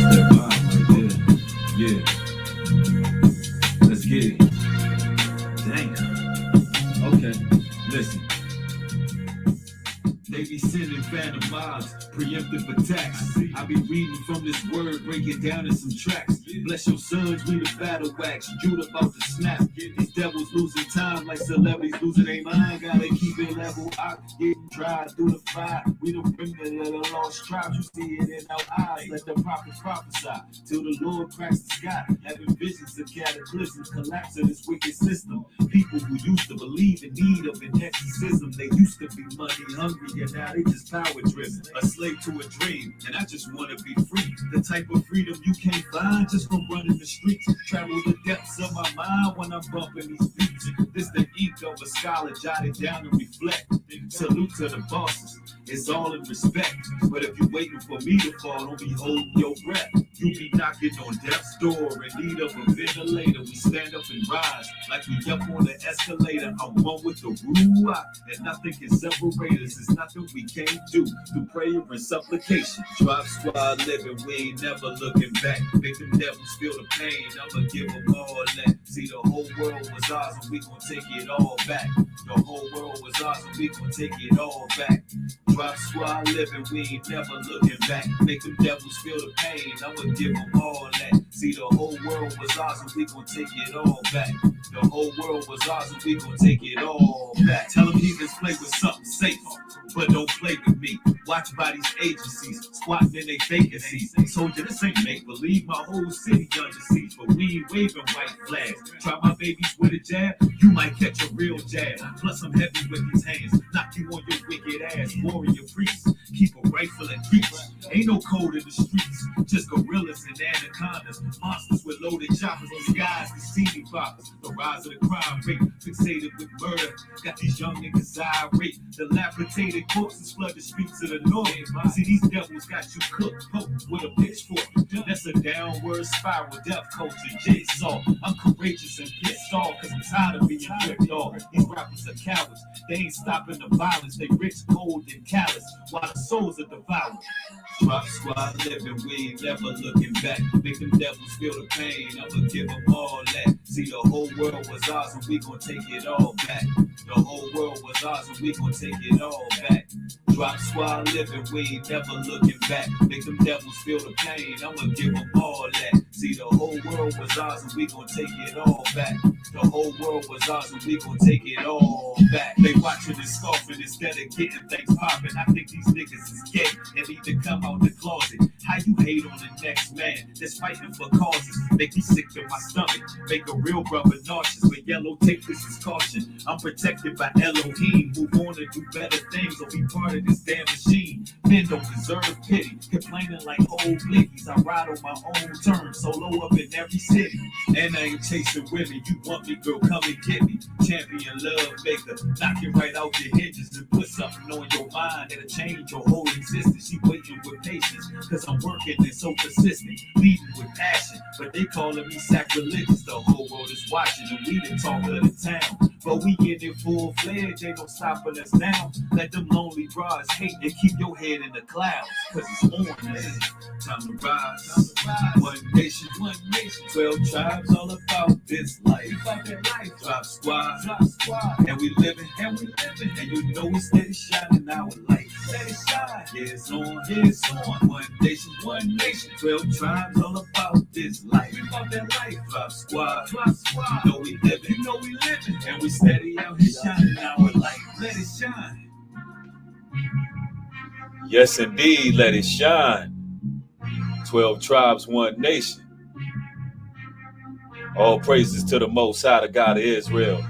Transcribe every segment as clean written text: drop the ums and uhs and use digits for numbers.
That vibe right there. Yeah. Let's get it. Damn. Okay. Listen. They be sending phantom mobs, preemptive attacks. I be reading from this word, break it down in some tracks. Bless your sons, we the battle wax. Jude about to snap. These devils losing time like celebrities losing their mind. Gotta keep it level. I getting dry through the fire. We the remnant of the lost tribes. You see it in our eyes. Let the prophets prophesy till the Lord cracks the sky. Having visions of cataclysms, collapse of this wicked system. People who used to believe in need of an exorcism. They used to be money hungry and now they just power driven. A slave to a dream, and I just want to be free. The type of freedom you can't find just from running the streets. Travel the depths of my mind when I'm bumping these beats. This the ink of a scholar, jotted down and reflect. Salute to the bosses, it's all in respect. But if you're waiting for me to fall, don't be holding your breath. You be knocking on death's door in need of a ventilator. We stand up and rise like we up on the escalator. I'm one with the Ruach, and nothing can separate us. It's nothing we can't do through prayer and supplication. Drop squad living, we ain't never looking back. Make them devils feel the pain, I'ma give them all that. See, the whole world was ours and we gon' take it all back. The whole world was ours and we gon' take it all back. Drop squad living, we ain't never looking back. Make them devils feel the pain, I'ma give them all that. See, the whole world was ours and we gon' take it all back. The whole world was ours and we gon' take it all back. Tell them heathens play with something safe, but don't play with me. Watch by these agencies, squatting in their vacancies. Told you this ain't make-believe, my whole city under siege. But we ain't waving white flags. Try my babies with a jab, you might catch a real jab. Plus I'm heavy with these hands, knock you on your wicked ass. Warrior priests, keep a rifle and preach. Ain't no code in the streets, just gorillas and anacondas. Monsters with loaded choppers, disguised as CD poppers. The rise of the crime rate, fixated with murder. Got these young niggas irate. Dilapidated corpses flood the streets of the north. See, these devils got you cooked, poked with a pitchfork. That's a downward spiral, death culture, jigsaw. I'm courageous and pissed off, cause I'm tired of being ripped off. These rappers are cowards, they ain't stopping the violence. They rich, cold, and callous, while the souls are devoured. Drop squad living, we ain't never looking back. Make them devils feel the pain, I'ma give them all that. See, the whole world was ours and we gon' take it all back. The whole world was ours and we gon' take it all back. Drop squad living, we ain't never looking back. Make them devils feel the pain, I'ma give them all that. See, the whole world was ours and we gon' take it all back. The whole world was ours and we gon' take it all back. They watching and scoffing instead of getting things popping. I think these niggas is gay and need to come out the closet. How you hate on the next man that's fighting for causes? Make me sick to my stomach, make a real brother nauseous. With yellow tape, this is caution. I'm protected by Elohim. Move on and do better things or be part of this damn machine. Men don't deserve pity, complaining like old blickies. I ride on my own terms, solo up in every city. And I ain't chasing women, you want me, girl, come and get me. Champion love maker, knock it right out your hinges and put something on your mind that'll change your whole existence. She waiting with patience, cause I'm working and so persistent, leading with passion. But they calling me sacrilegious, the whole world is watching and we the talk of the town. But we get it full-fledged, ain't no stopping us now. Let them lonely broads hate and keep your head in the clouds, cause it's on, man. Time to rise. One nation, 12 tribes, all about this life. Drop squad, and we living, and you know we steady shining our light. Steady shine, yeah, it's on, yeah, it's on. One nation, 12 tribes, all about this life. Drop squad, you know we living, and we steady out here shining our light. Let it shine. Yes, indeed, let it shine. 12 tribes, one nation. All praises to the Most High, the God of Israel.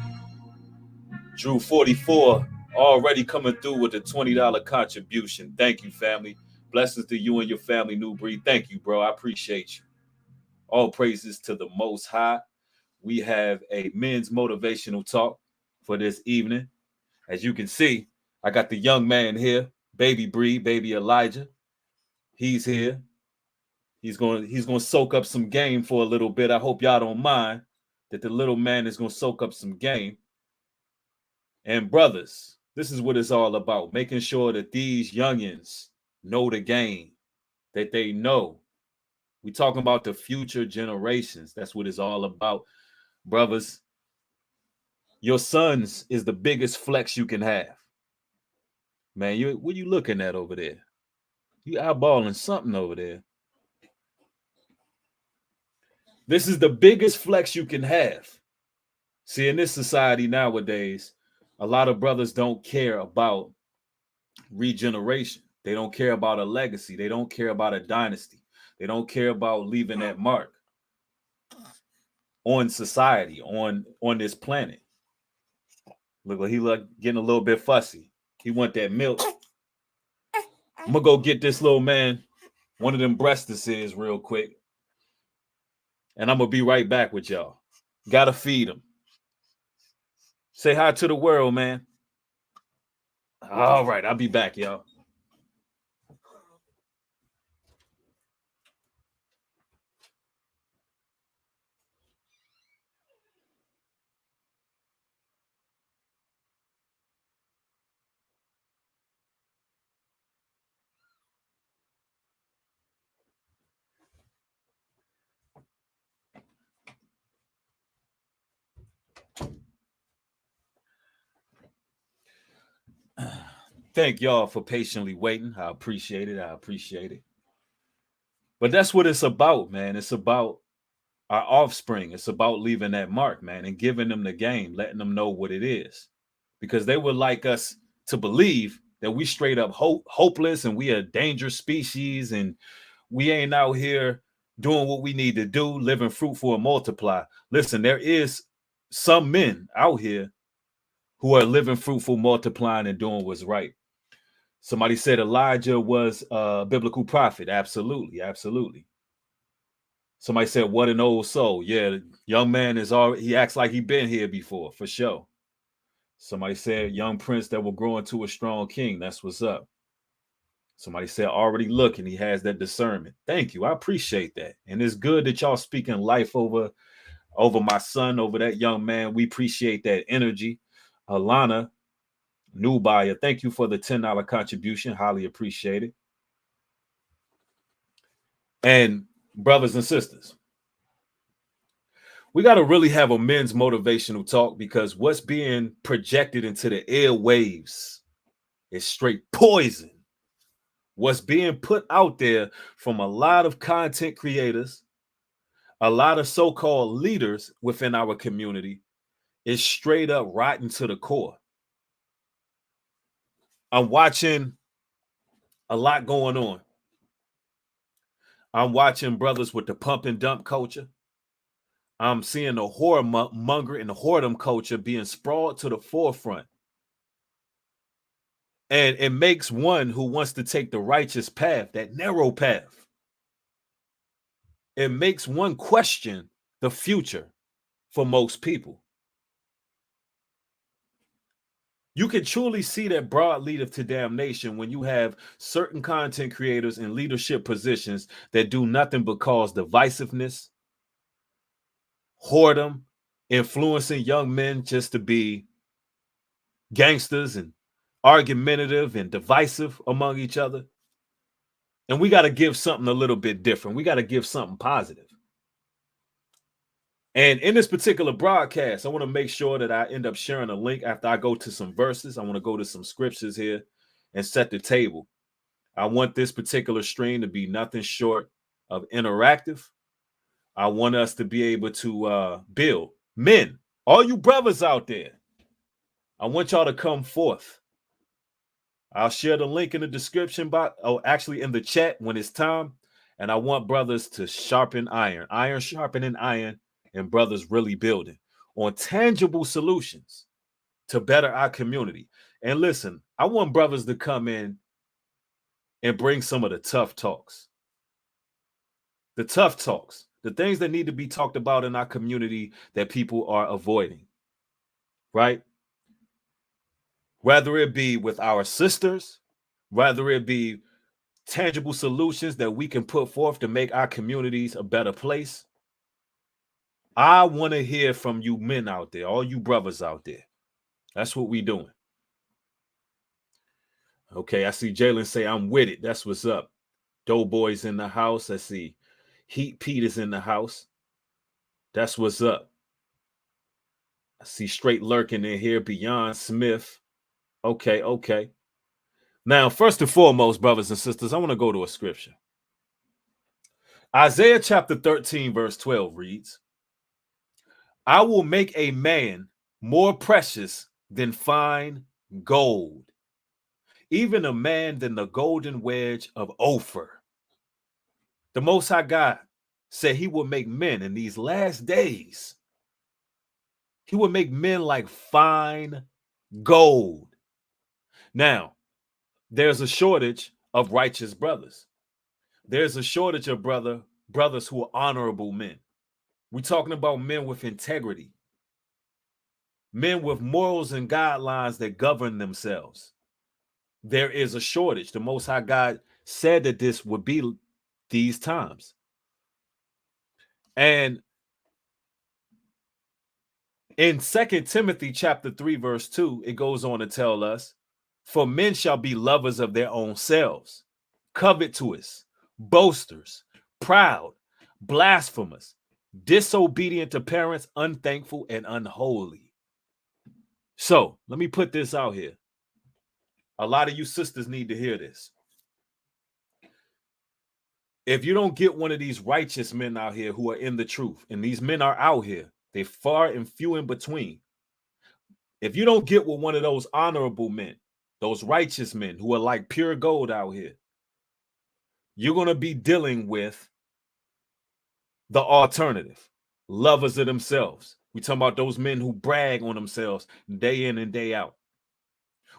Drew 44 already coming through with a $20 contribution. Thank you, family. Blessings to you and your family, New Breed. Thank you, bro. I appreciate you. All praises to the Most High. We have a men's motivational talk for this evening. As you can see, I got the young man here, Baby Bree, Baby Elijah. He's here. He's gonna soak up some game for a little bit. I hope y'all don't mind that the little man is gonna soak up some game. And brothers, this is what it's all about, making sure that these youngins know the game, that they know We talking about the future generations. That's what it's all about, brothers. Your sons is the biggest flex you can have, man. What you looking at over there? You eyeballing something over there. This is the biggest flex you can have. See, in this society nowadays, a lot of brothers don't care about regeneration. They don't care about a legacy. They don't care about a dynasty. They don't care about leaving that mark on society, on this planet. Look like he getting a little bit fussy. He want that milk. I'm gonna go get this little man one of them breastises real quick, and I'm gonna be right back with y'all. Gotta feed him. Say hi to the world, man. All right, I'll be back, y'all. Thank y'all for patiently waiting. I appreciate it. I appreciate it. But that's what it's about, man. It's about our offspring. It's about leaving that mark, man, and giving them the game, letting them know what it is. Because they would like us to believe that we straight up hopeless and we a dangerous species and we ain't out here doing what we need to do, living fruitful and multiply. Listen, there is some men out here who are living fruitful, multiplying, and doing what's right. Somebody said Elijah was a biblical prophet. Absolutely, absolutely. Somebody said, "What an old soul." Yeah, young man is already. He acts like he been here before, for sure. Somebody said, "Young prince that will grow into a strong king." That's what's up. Somebody said, "Already looking." He has that discernment. Thank you. I appreciate that, and it's good that y'all speaking life over my son, over that young man. We appreciate that energy. Alana, new buyer, thank you for the $10 contribution. Highly appreciate it. And brothers and sisters, we got to really have a men's motivational talk because what's being projected into the airwaves is straight poison. What's being put out there from a lot of content creators, a lot of so-called leaders within our community is straight up rotten to the core. I'm watching a lot going on. I'm watching brothers with the pump and dump culture. I'm seeing the horror monger and the whoredom culture being sprawled to the forefront. And it makes one who wants to take the righteous path, that narrow path, it makes one question the future for most people. You can truly see that broad lead to damnation when you have certain content creators in leadership positions that do nothing but cause divisiveness, whoredom, influencing young men just to be gangsters and argumentative and divisive among each other. And we got to give something a little bit different. We got to give something positive. And in this particular broadcast, I want to make sure that I end up sharing a link after I go to some verses. I want to go to some scriptures here and set the table. I want this particular stream to be nothing short of interactive. I want us to be able to build. Men, all you brothers out there, I want y'all to come forth. I'll share the link in the description box, actually in the chat when it's time. And I want brothers to sharpen iron, iron sharpening iron, and brothers really building on tangible solutions to better our community. And listen, I want brothers to come in and bring some of the tough talks. The tough talks, the things that need to be talked about in our community that people are avoiding, right? Whether it be with our sisters, whether it be tangible solutions that we can put forth to make our communities a better place. I want to hear from you men out there, all you brothers out there. That's what we doing. Okay, I see Jalen say I'm with it. That's what's up. Doughboys in the house. Let's see. Heat Pete is in the house. That's what's up. I see straight lurking in here. Beyond Smith. Okay, okay. Now, first and foremost, brothers and sisters, I want to go to a scripture. Isaiah chapter 13, verse 12 reads, I will make a man more precious than fine gold, even a man than the golden wedge of Ophir. The Most High God said he will make men in these last days. He will make men like fine gold. Now, there's a shortage of righteous brothers. There's a shortage of brothers who are honorable men. We're talking about men with integrity, men with morals and guidelines that govern themselves. There is a shortage. The Most High God said that this would be these times. And in 2 Timothy chapter 3, verse 2, it goes on to tell us, for men shall be lovers of their own selves, covetous, boasters, proud, blasphemous, disobedient to parents, unthankful, and unholy. So let me put this out here. A lot of you sisters need to hear this. If you don't get one of these righteous men out here who are in the truth, and these men are out here, they're far and few in between. If you don't get with one of those honorable men, those righteous men who are like pure gold out here, you're going to be dealing with the alternative, lovers of themselves. We're talking about those men who brag on themselves day in and day out.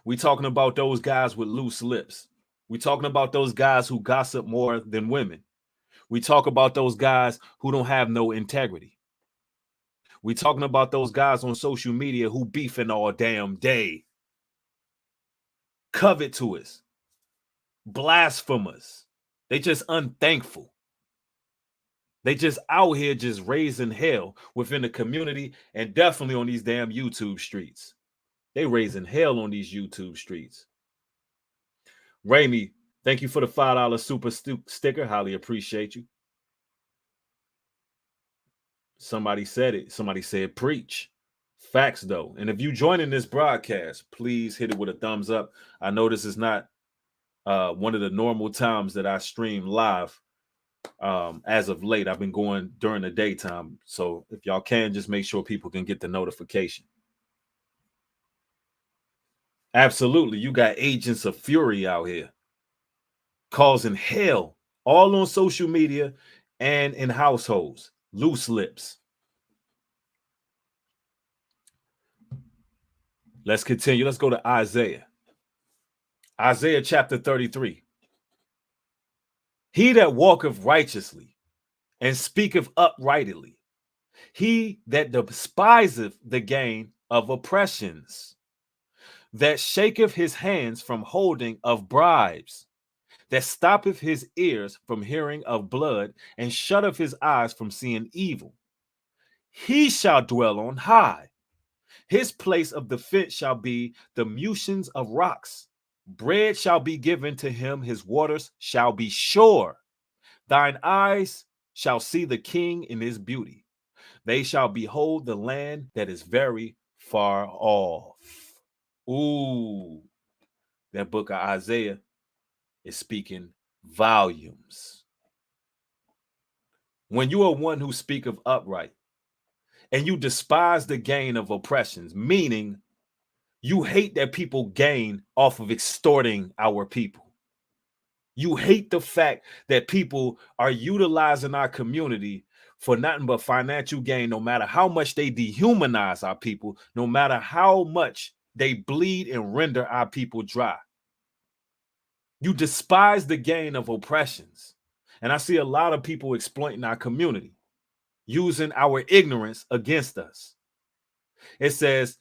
We're talking about those guys with loose lips. We're talking about those guys who gossip more than women. We talk about those guys who don't have no integrity. We're talking about those guys on social media who beefing all damn day. Covetous, blasphemous. They just unthankful. They just out here just raising hell within the community and definitely on these damn YouTube streets. They raising hell on these YouTube streets. Raimi, thank you for the $5 super sticker. Highly appreciate you. Somebody said it. Somebody said preach. Facts though. And if you join in this broadcast, please hit it with a thumbs up. I know this is not one of the normal times that I stream live. As of late, I've been going during the daytime. So if y'all can, just make sure people can get the notification. Absolutely. You got agents of fury out here causing hell all on social media and in households. Loose lips. Let's continue. Let's go to Isaiah. Isaiah chapter 33. He that walketh righteously and speaketh uprightly, he that despiseth the gain of oppressions, that shaketh his hands from holding of bribes, that stoppeth his ears from hearing of blood, and shutteth his eyes from seeing evil. He shall dwell on high. His place of defense shall be the musings of rocks. Bread shall be given to him, his waters shall be sure. Thine eyes shall see the king in his beauty. They shall behold the land that is very far off. Ooh, that book of Isaiah is speaking volumes. When you are one who speak of upright and you despise the gain of oppressions, meaning you hate that people gain off of extorting our people. You hate the fact that people are utilizing our community for nothing but financial gain, no matter how much they dehumanize our people, no matter how much they bleed and render our people dry. You despise the gain of oppressions. And I see a lot of people exploiting our community, using our ignorance against us. It says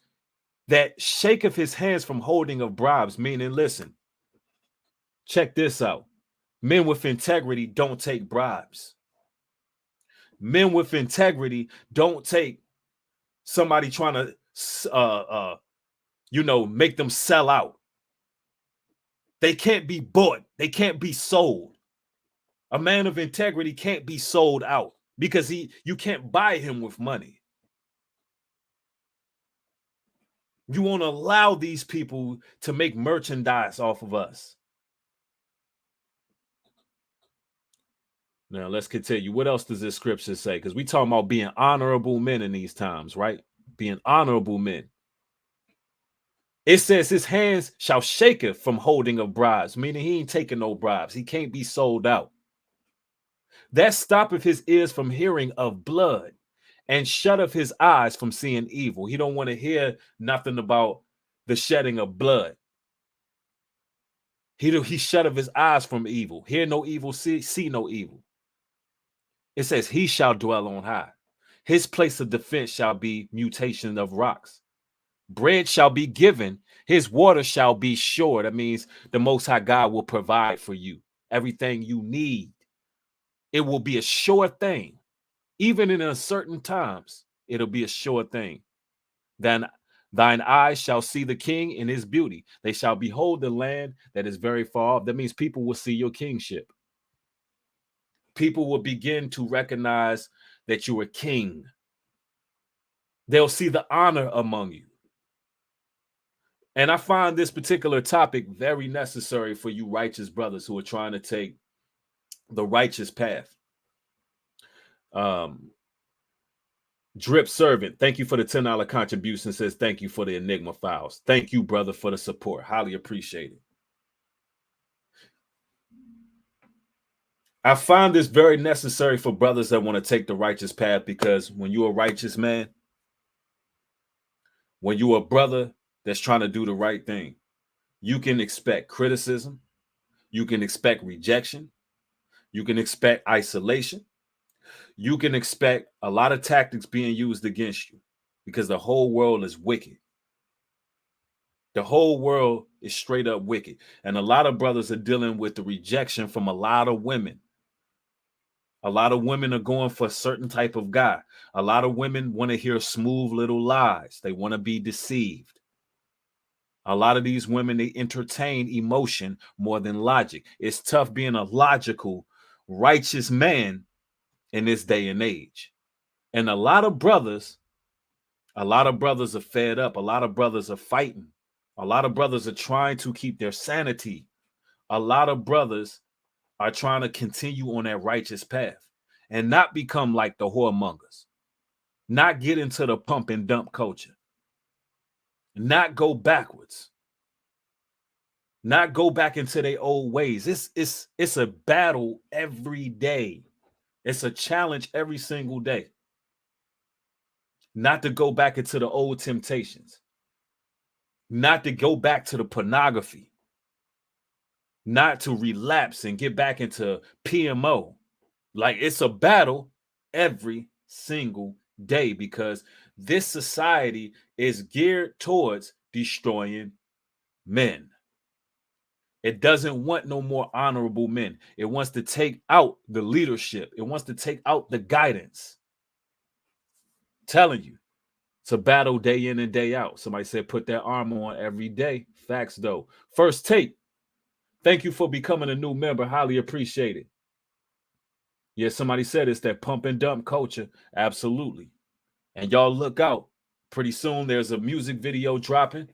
that shaketh his hands from holding of bribes, meaning, listen, check this out. Men with integrity don't take bribes. Men with integrity don't take somebody trying to, make them sell out. They can't be bought. They can't be sold. A man of integrity can't be sold out because you can't buy him with money. You won't allow these people to make merchandise off of us. Now, let's continue. What else does this scripture say? Because we talking about being honorable men in these times, right? Being honorable men. It says his hands shall shaketh from holding of bribes, meaning he ain't taking no bribes. He can't be sold out. That stoppeth his ears from hearing of blood and shutteth his eyes from seeing evil. He don't want to hear nothing about the shedding of blood. He shutteth his eyes from evil. Hear no evil, see no evil. It says he shall dwell on high. His place of defense shall be mutation of rocks. Bread shall be given. His water shall be sure. That means the Most High God will provide for you everything you need. It will be a sure thing. Even in uncertain times, it'll be a sure thing. Then thine eyes shall see the king in his beauty. They shall behold the land that is very far off. That means people will see your kingship. People will begin to recognize that you're a king. They'll see the honor among you. And I find this particular topic very necessary for you righteous brothers who are trying to take the righteous path. Drip Servant, thank you for the $10 contribution. Says thank you for the Enigma files. Thank you, brother, for the support. Highly appreciate it. I find this very necessary for brothers that want to take the righteous path, because when you're a righteous man, when you're a brother that's trying to do the right thing, you can expect criticism, you can expect rejection, you can expect isolation, you can expect a lot of tactics being used against you, because the whole world is wicked. The whole world is straight up wicked. And a lot of brothers are dealing with the rejection from a lot of women. A lot of women are going for a certain type of guy. A lot of women want to hear smooth little lies. They want to be deceived. A lot of these women, they entertain emotion more than logic. It's tough being a logical, righteous man in this day and age. And a lot of brothers are fed up. A lot of brothers are fighting. A lot of brothers are trying to keep their sanity. A lot of brothers are trying to continue on that righteous path and not become like the whoremongers, not get into the pump and dump culture, not go backwards, not go back into their old ways. It's a battle every day. It's a challenge every single day. Not to go back into the old temptations, not to go back to the pornography, not to relapse and get back into PMO. Like, it's a battle every single day, because this society is geared towards destroying men. It doesn't want no more honorable men. It wants to take out the leadership. It wants to take out the guidance. I'm telling you, it's a battle day in and day out. Somebody said put that armor on every day. Facts, though. First Take, thank you for becoming a new member. Highly appreciate it. Yeah, somebody said it's that pump and dump culture. Absolutely. And y'all look out. Pretty soon there's a music video dropping.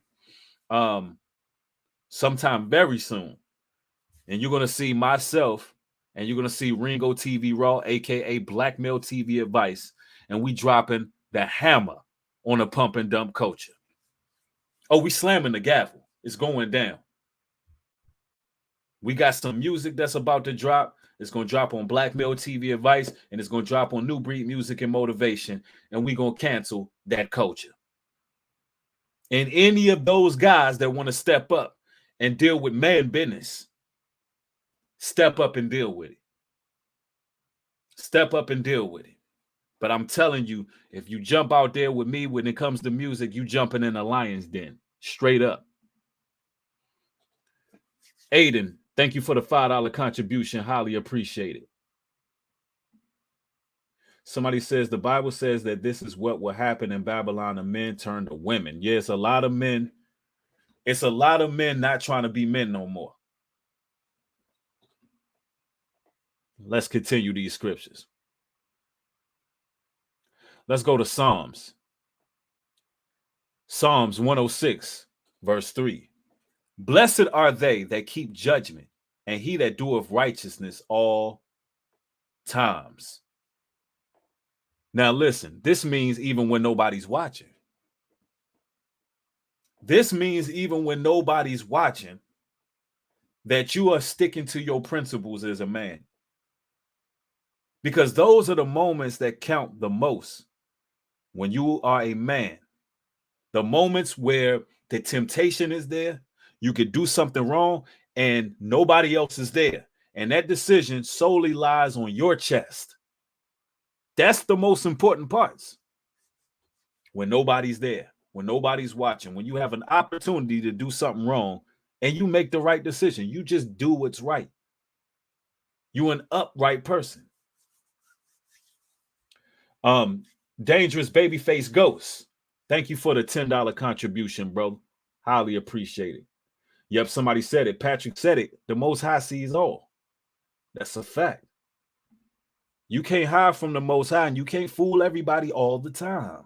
Sometime very soon. And you're going to see myself, and you're going to see Ringo TV Raw, aka Blackmail TV Advice. And we dropping the hammer on the pump and dump culture. Oh, we slamming the gavel. It's going down. We got some music that's about to drop. It's going to drop on Blackmail TV Advice, and it's going to drop on New Breed Music and Motivation, and we're going to cancel that culture. And any of those guys that want to step up and deal with man business, step up and deal with it. Step up and deal with it. But I'm telling you, if you jump out there with me when it comes to music, you jumping in a lion's den. Straight up. Aiden, thank you for the $5 contribution. Highly appreciate it. Somebody says the Bible says that this is what will happen in Babylon. The men turn to women. Yeah, it's a lot of men. It's a lot of men not trying to be men no more. Let's continue these scriptures. Let's go to Psalms. Psalms 106, verse 3. Blessed are they that keep judgment, and he that doeth righteousness all times. Now listen, this means even when nobody's watching. This means even when nobody's watching, that you are sticking to your principles as a man. Because those are the moments that count the most when you are a man. The moments where the temptation is there, you could do something wrong and nobody else is there. And that decision solely lies on your chest. That's the most important parts. When nobody's there, when nobody's watching, when you have an opportunity to do something wrong and you make the right decision, you just do what's right. You're an upright person. Dangerous Babyface Ghost. Thank you for the $10 contribution, bro. Highly appreciate it. Yep, somebody said it. Patrick said it. The Most High sees all. That's a fact. You can't hide from the Most High, and you can't fool everybody all the time.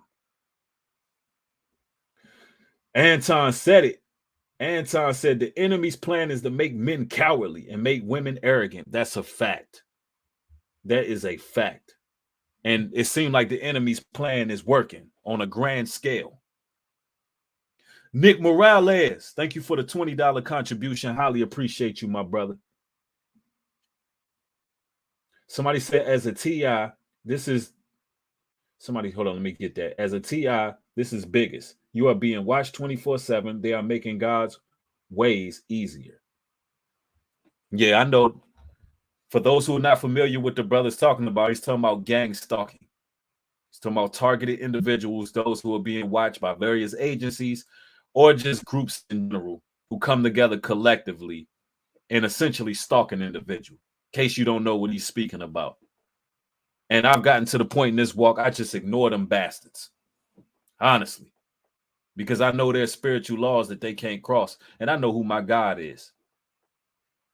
Anton said it. Anton said the enemy's plan is to make men cowardly and make women arrogant. That's a fact. That is a fact. And it seemed like the enemy's plan is working on a grand scale. Nick Morales, thank you for the $20 contribution. Highly appreciate you, my brother. Somebody said, as a TI, this is somebody. Hold on, let me get that. As a TI, this is biggest. You are being watched 24/7. They are making God's ways easier. Yeah, I know. For those who are not familiar with the brother's talking about, he's talking about gang stalking. He's talking about targeted individuals, those who are being watched by various agencies or just groups in general who come together collectively and essentially stalk an individual. In case you don't know what he's speaking about. And I've gotten to the point in this walk, I just ignore them bastards. Honestly. Because I know there's spiritual laws that they can't cross. And I know who my God is.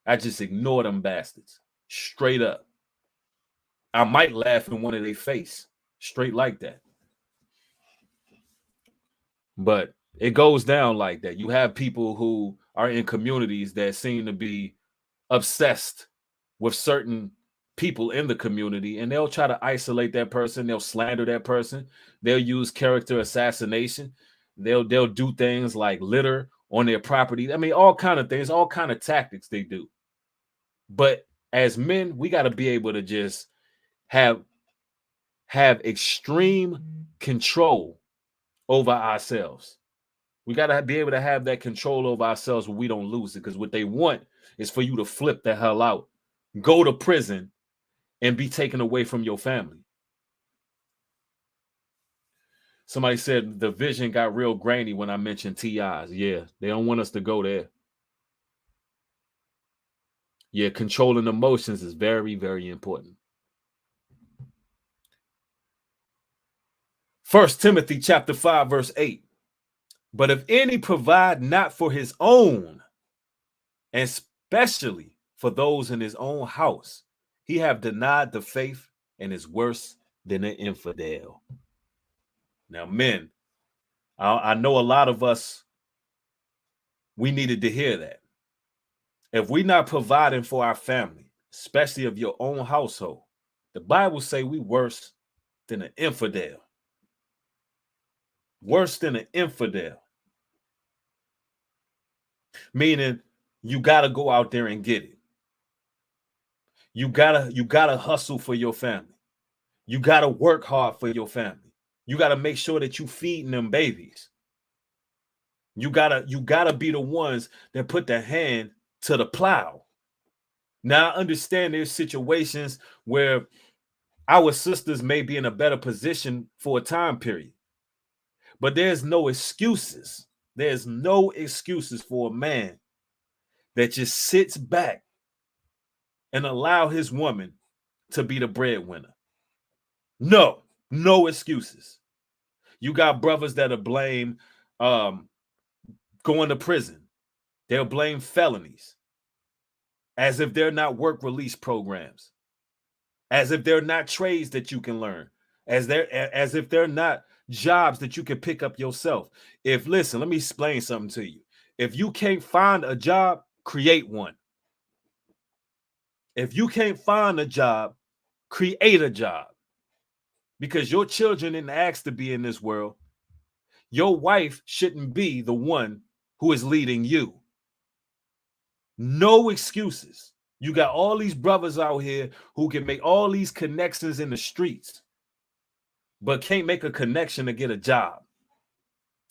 I just ignore them bastards. Straight up. I might laugh in one of their face. Straight like that. But it goes down like that. You have people who are in communities that seem to be obsessed with certain people in the community, and they'll try to isolate that person. They'll slander that person. They'll use character assassination. They'll do things like litter on their property. I mean, all kind of things, all kind of tactics they do. But as men, we got to be able to just have extreme control over ourselves. We got to be able to have that control over ourselves where we don't lose it, because what they want is for you to flip the hell out, go to prison, and be taken away from your family. Somebody said the vision got real grainy when I mentioned TIs. Yeah, they don't want us to go there. Yeah, controlling emotions is very, very important. 1 Timothy chapter 5, verse 8. But if any provide not for his own, and especially for those in his own house, he have denied the faith and is worse than an infidel. Now, men, I know a lot of us, we needed to hear that. If we're not providing for our family, especially of your own household, the Bible say we worse than an infidel. Worse than an infidel. Meaning you got to go out there and get it. You gotta hustle for your family. You gotta work hard for your family. You gotta make sure that you feeding them babies. You gotta be the ones that put the hand to the plow. Now, I understand there's situations where our sisters may be in a better position for a time period, but there's no excuses. There's no excuses for a man that just sits back and allow his woman to be the breadwinner. No excuses. You got brothers that'll blame going to prison. They'll blame felonies as if they're not work release programs. as if they're not trades that you can learn, as if they're not jobs that you can pick up yourself. Listen, let me explain something to you. If you can't find a job, create one. If you can't find a job, create a job. Because your children didn't ask to be in this world. Your wife shouldn't be the one who is leading you. No excuses. You got all these brothers out here who can make all these connections in the streets, but can't make a connection to get a job.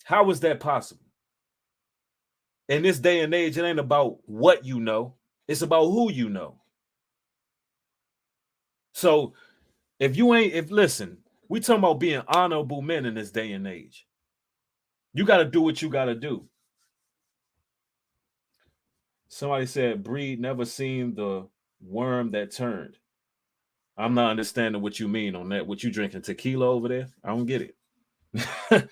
How is that possible? In this day and age, it ain't about what you know. It's about who you know. So listen, we talking about being honorable men in this day and age. You got to do what you got to do. Somebody said, Breed never seen the worm that turned. I'm not understanding what you mean on that. What you drinking, tequila over there? I don't get it.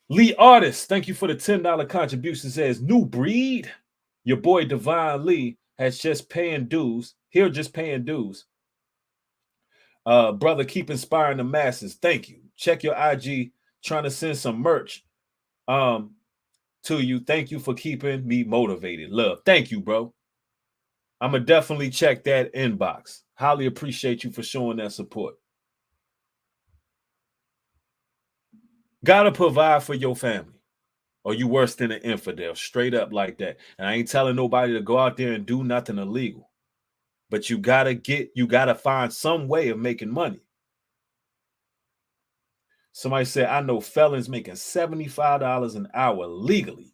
Lee Artist, thank you for the $10 contribution. Says, new breed. Your boy Divine Lee has just paying dues. Here, just paying dues. Brother, keep inspiring the masses. Thank you. Check your IG. Trying to send some merch to you. Thank you for keeping me motivated. Love. Thank you, bro. I'm going to definitely check that inbox. Highly appreciate you for showing that support. Gotta provide for your family, or you worse than an infidel, straight up like that. And I ain't telling nobody to go out there and do nothing illegal, but you gotta find some way of making money. Somebody said, I know felons making $75 an hour legally.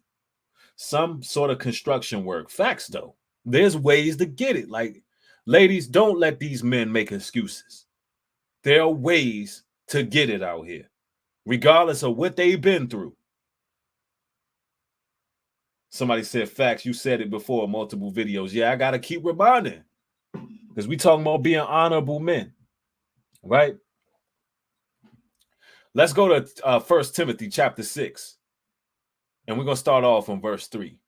Some sort of construction work. Facts, though. There's ways to get it. Like, ladies, don't let these men make excuses. There are ways to get it out here, regardless of what they've been through. Somebody said, facts. You said it before, multiple videos. Yeah, I got to keep reminding, because we talking about being honorable men, right? Let's go to 1 Timothy chapter 6, and we're going to start off on verse 3.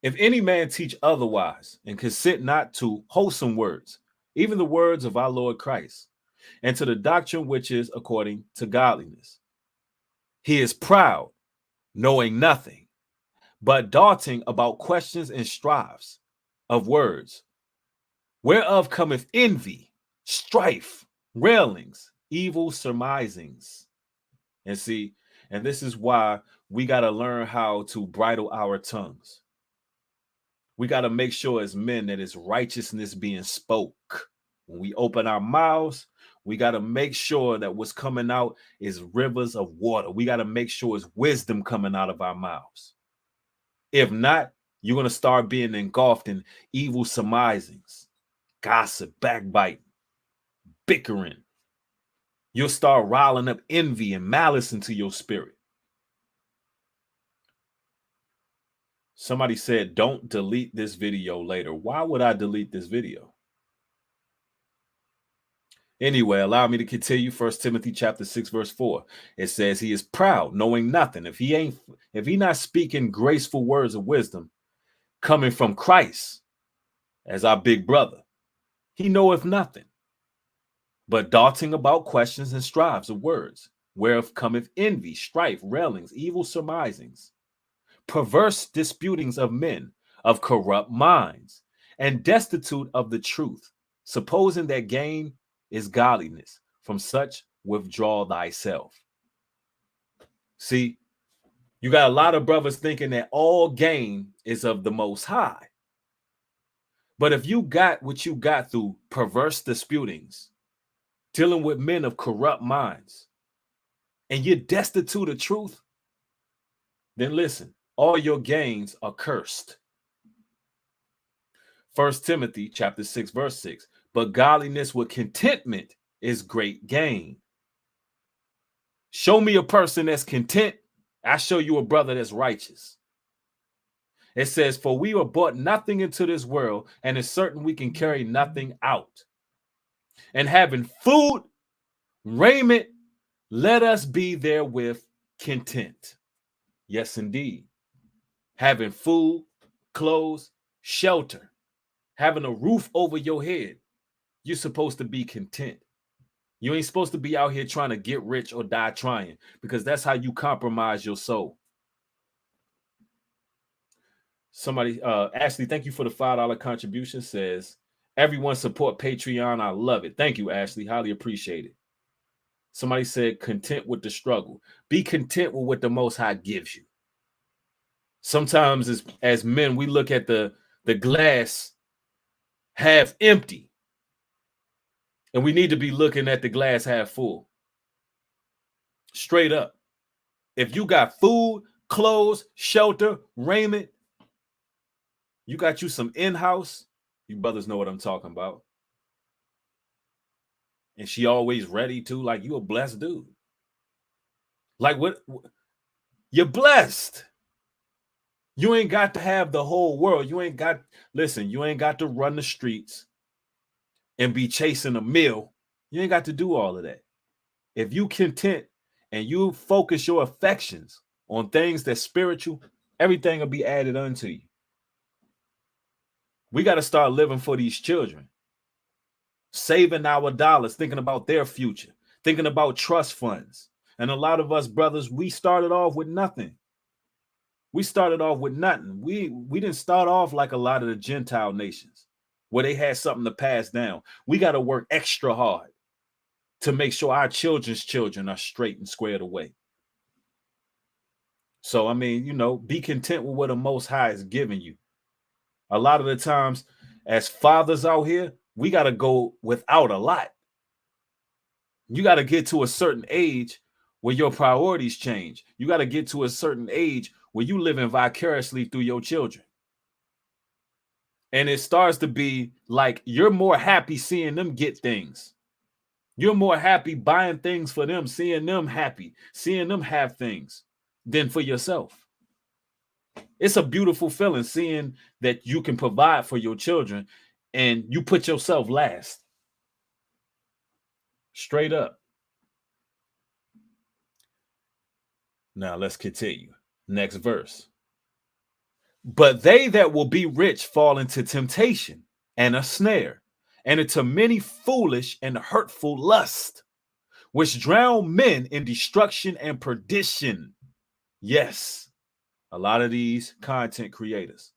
If any man teach otherwise and consent not to wholesome words, even the words of our Lord Christ, and to the doctrine which is according to godliness, he is proud, knowing nothing, but doting about questions and strives of words, whereof cometh envy, strife, railings, evil surmisings. And see, and this is why we got to learn how to bridle our tongues. We got to make sure as men that it's righteousness being spoke. When we open our mouths, we got to make sure that what's coming out is rivers of water. We got to make sure it's wisdom coming out of our mouths. If not, you're going to start being engulfed in evil surmisings, gossip, backbiting, bickering. You'll start riling up envy and malice into your spirit. Somebody said, don't delete this video later. Why would I delete this video? Anyway, allow me to continue. 1 Timothy chapter 6, verse 4. It says, he is proud, knowing nothing. If he not speaking graceful words of wisdom coming from Christ as our big brother, he knoweth nothing, but doting about questions and strives of words, whereof cometh envy, strife, railings, evil surmisings, perverse disputings of men of corrupt minds, and destitute of the truth, supposing that gain is godliness. From such withdraw thyself. See, you got a lot of brothers thinking that all gain is of the Most High. But if you got what you got through perverse disputings, dealing with men of corrupt minds, and you're destitute of truth, then listen, all your gains are cursed. 1 Timothy chapter 6, verse 6. But godliness with contentment is great gain. Show me a person that's content, I show you a brother that's righteous. It says, for we were brought nothing into this world, and it's certain we can carry nothing out. And having food, raiment, let us be therewith content. Yes, indeed. Having food, clothes, shelter, having a roof over your head. You're supposed to be content. You ain't supposed to be out here trying to get rich or die trying, because that's how you compromise your soul. Somebody, Ashley, thank you for the $5 contribution. Says, everyone support Patreon. I love it. Thank you, Ashley. Highly appreciate it. Somebody said, content with the struggle. Be content with what the Most High gives you. Sometimes as men, we look at the glass half empty, and we need to be looking at the glass half full. Straight up. If you got food, clothes, shelter, raiment, you got you some in-house, you brothers know what I'm talking about. And she always ready to, like, you a blessed dude. Like, what? You're blessed. You ain't got to have the whole world. You ain't got to run the streets and be chasing a meal. You ain't got to do all of that. If you content and you focus your affections on things that's spiritual, everything will be added unto you. We got to start living for these children, saving our dollars, thinking about their future, thinking about trust funds. And a lot of us brothers, we started off with nothing. We started off with nothing. We didn't start off like a lot of the Gentile nations where they had something to pass down. We got to work extra hard to make sure our children's children are straight and squared away. So, I mean, be content with what the Most High is giving you. A lot of the times, as fathers out here, we got to go without a lot. You got to get to a certain age where your priorities change. You got to get to a certain age where you living vicariously through your children. And it starts to be like you're more happy seeing them get things. You're more happy buying things for them, seeing them happy, seeing them have things than for yourself. It's a beautiful feeling seeing that you can provide for your children and you put yourself last. Straight up. Now let's continue. Next verse. But they that will be rich fall into temptation and a snare, and into many foolish and hurtful lusts, which drown men in destruction and perdition. Yes, a lot of these content creators,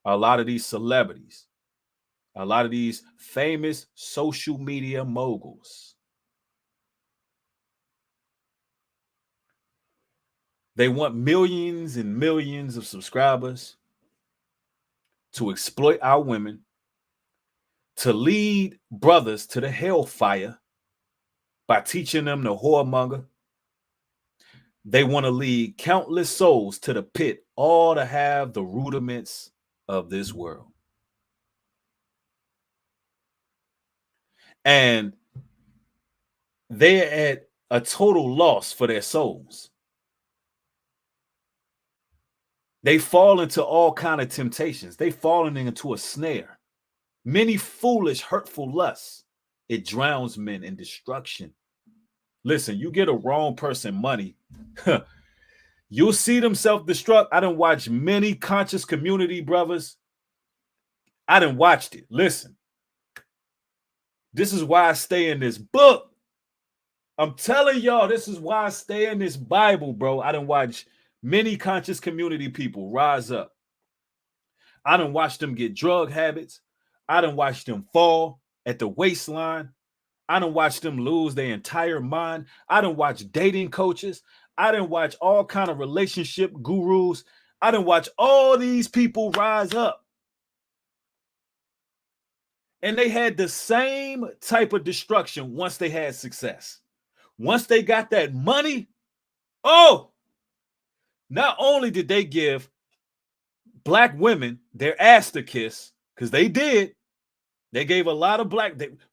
a lot of these celebrities, a lot of these famous social media moguls, they want millions and millions of subscribers to exploit our women, to lead brothers to the hellfire by teaching them the whoremonger. They want to lead countless souls to the pit, all to have the rudiments of this world. And they're at a total loss for their souls. They fall into all kind of temptations. They falling into a snare. Many foolish, hurtful lusts. It drowns men in destruction. Listen, you get a wrong person money, you'll see them self-destruct. I done watched many conscious community brothers. I done watched it. Listen, this is why I stay in this book. I'm telling y'all, this is why I stay in this Bible, bro. I done watch many conscious community people rise up. I done watched them get drug habits. I done watched them fall at the waistline. I done watched them lose their entire mind. I done watched dating coaches. I done watch all kind of relationship gurus. I done watch all these people rise up. And they had the same type of destruction once they had success. Once they got that money, not only did they give black women their ass to kiss, because they did. They gave a lot of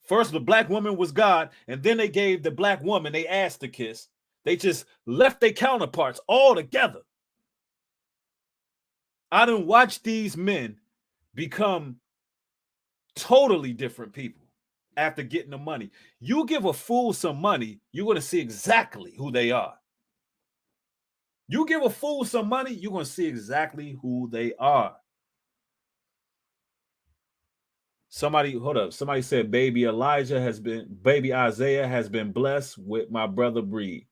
first the black woman was God, and then they gave the black woman they ass to kiss. They just left their counterparts all together. I done watched these men become totally different people after getting the money. You give a fool some money, you're going to see exactly who they are. You give a fool some money, you're going to see exactly who they are. Somebody, hold up. Somebody said baby Isaiah has been blessed with my brother Breed.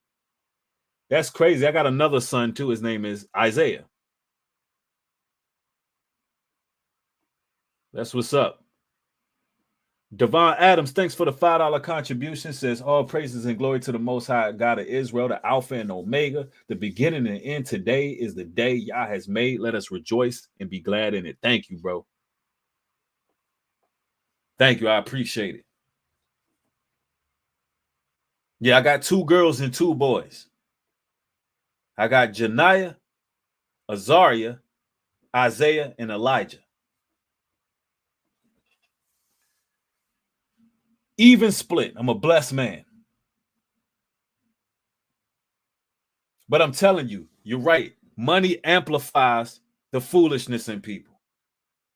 That's crazy. I got another son too. His name is Isaiah. That's what's up. Devon Adams, thanks for the $5 contribution. Says all praises and glory to the Most High God of Israel, the Alpha and Omega, the beginning and end. Today is the day Yah has made. Let us rejoice and be glad in it. Thank you, bro. Thank you. I appreciate it. Yeah, I got 2 girls and 2 boys. I got Janiah, Azariah, Isaiah, and Elijah. Even split. I'm a blessed man. But I'm telling you, you're right. Money amplifies the foolishness in people.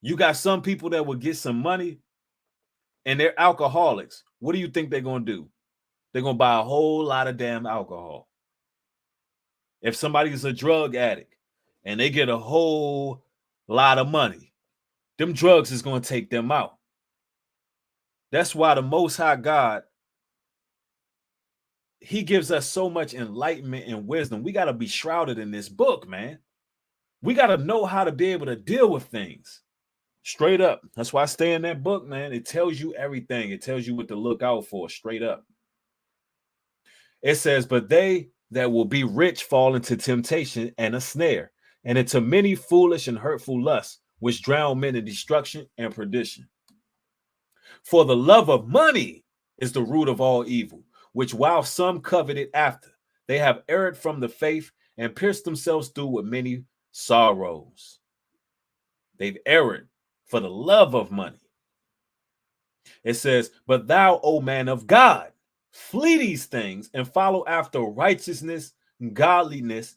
You got some people that will get some money and they're alcoholics. What do you think they're going to do? They're going to buy a whole lot of damn alcohol. If somebody's a drug addict and they get a whole lot of money, them drugs is going to take them out. That's why the Most High God, he gives us so much enlightenment and wisdom. We got to be shrouded in this book, man. We got to know how to be able to deal with things. Straight up. That's why I stay in that book, man. It tells you everything. It tells you what to look out for, straight up. It says, but they that will be rich fall into temptation and a snare, and into many foolish and hurtful lusts, which drown men in destruction and perdition. For the love of money is the root of all evil, which while some coveted after, they have erred from the faith and pierced themselves through with many sorrows. They've erred for the love of money. It says, but thou, O man of God, flee these things and follow after righteousness, godliness,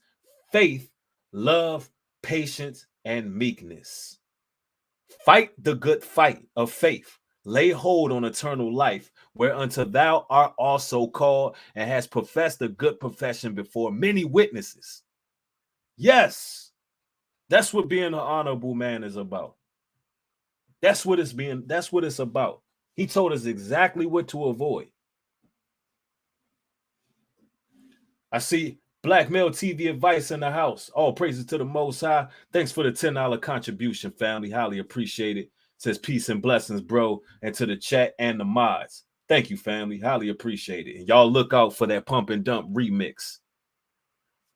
faith, love, patience, and meekness. Fight the good fight of faith. Lay hold on eternal life, whereunto thou art also called and hast professed a good profession before many witnesses. Yes, that's what being an honorable man is about. That's what it's about. He told us exactly what to avoid. I see Black Male TV Advice in the house. All praises to the Most High. Thanks for the $10 contribution, family. Highly appreciate it. Says peace and blessings, bro. And to the chat and the mods. Thank you, family. Highly appreciate it. And y'all look out for that Pump and Dump remix.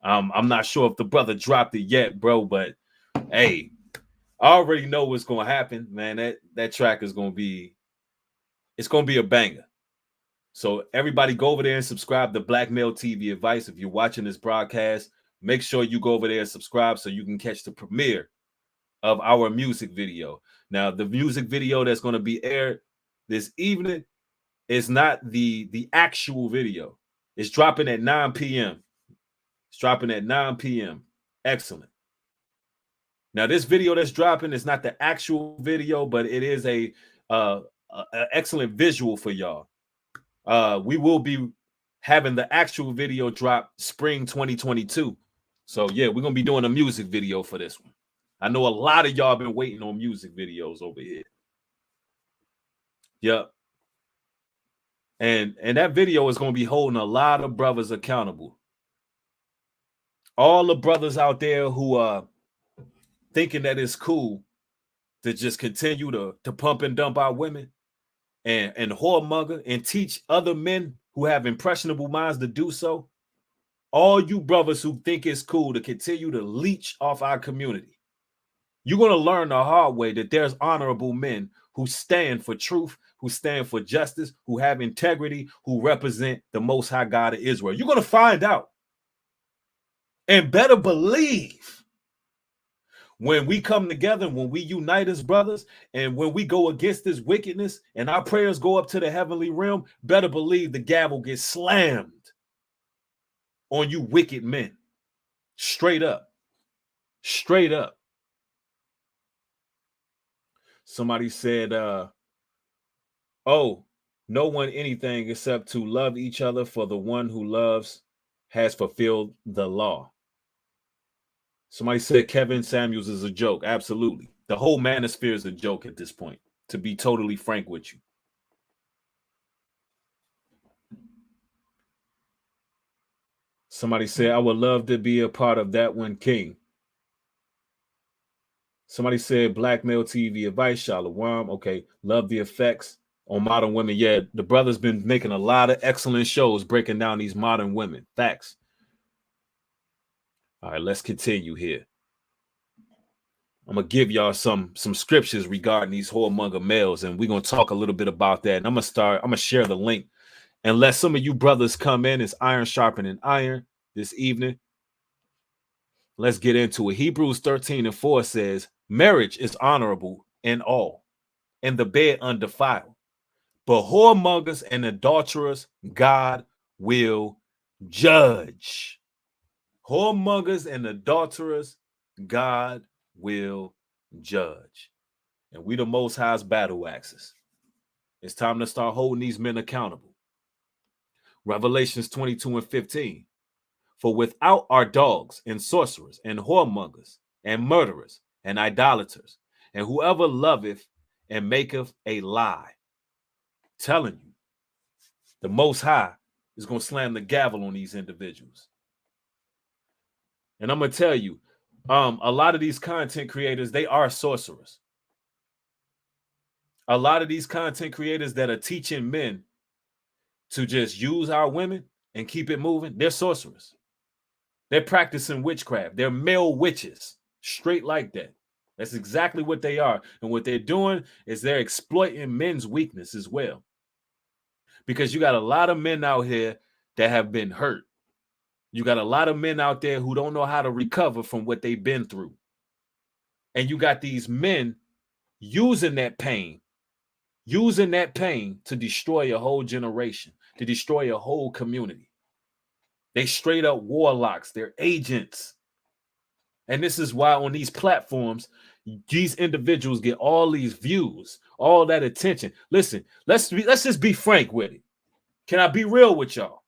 I'm not sure if the brother dropped it yet, bro, but hey, I already know what's going to happen, man. That track is going to be, it's going to be a banger. So everybody go over there and subscribe to Black Male TV Advice. If you're watching this broadcast, make sure you go over there and subscribe so you can catch the premiere of our music video. Now, the music video that's going to be aired this evening is not the actual video. It's dropping at 9 p.m. It's dropping at 9 p.m. Excellent. Now, this video that's dropping is not the actual video, but it is a excellent visual for y'all. We will be having the actual video drop spring 2022. So yeah, we're gonna be doing a music video for this one. I know a lot of y'all been waiting on music videos over here. Yep. And that video is gonna be holding a lot of brothers accountable. All the brothers out there who are thinking that it's cool to just continue to pump and dump our women and whoremonger and teach other men who have impressionable minds to do so. All you brothers who think it's cool to continue to leech off our community, you're going to learn the hard way that there's honorable men who stand for truth, who stand for justice, who have integrity, who represent the Most High God of Israel. You're going to find out. And better believe, when we come together, when we unite as brothers, and when we go against this wickedness and our prayers go up to the heavenly realm, better believe the gavel gets slammed on you wicked men. Straight up. Straight up. Somebody said, oh, no one anything except to love each other, for the one who loves has fulfilled the law. Somebody said Kevin Samuels is a joke. Absolutely. The whole Manosphere is a joke at this point. to be totally frank with you. Somebody said, I would love to be a part of that one, King. Somebody said, Black Male TV advice, Shalom. Okay, love the effects on modern women. Yeah, the brother's been making a lot of excellent shows breaking down these modern women. Facts. All right, let's continue here. I'm gonna give y'all some scriptures regarding these whoremonger males, and we're gonna talk a little bit about that. And I'm gonna share the link and let some of you brothers come in. It's iron sharpening iron this evening. Let's get into it. Hebrews 13:4 says, marriage is honorable in all, and the bed undefiled. But whoremongers and adulterers, God will judge. Whoremongers and adulterers, God will judge. And we the Most High's battle axes. It's time to start holding these men accountable. Revelations 22:15. For without are dogs and sorcerers and whoremongers and murderers and idolaters and whoever loveth and maketh a lie. Telling you, the Most High is going to slam the gavel on these individuals. And I'm going to tell you, a lot of these content creators, they are sorcerers. A lot of these content creators that are teaching men to just use our women and keep it moving, they're sorcerers. They're practicing witchcraft. They're male witches, straight like that. That's exactly what they are. And what they're doing is they're exploiting men's weakness as well. Because you got a lot of men out here that have been hurt. You got a lot of men out there who don't know how to recover from what they've been through. And you got these men using that pain to destroy a whole generation, to destroy a whole community. They straight up warlocks. They're agents. And this is why on these platforms, these individuals get all these views, all that attention. Listen, let's just be frank with it. Can I be real with y'all?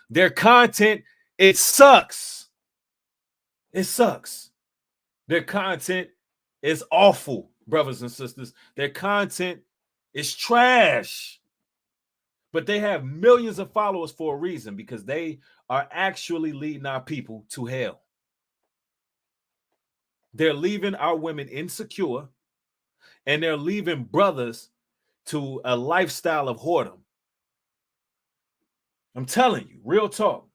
Their content, it sucks. It sucks. Their content is awful, brothers and sisters. Their content is trash. But they have millions of followers for a reason, because they are actually leading our people to hell. They're leaving our women insecure, and they're leaving brothers to a lifestyle of whoredom. I'm telling you, real talk.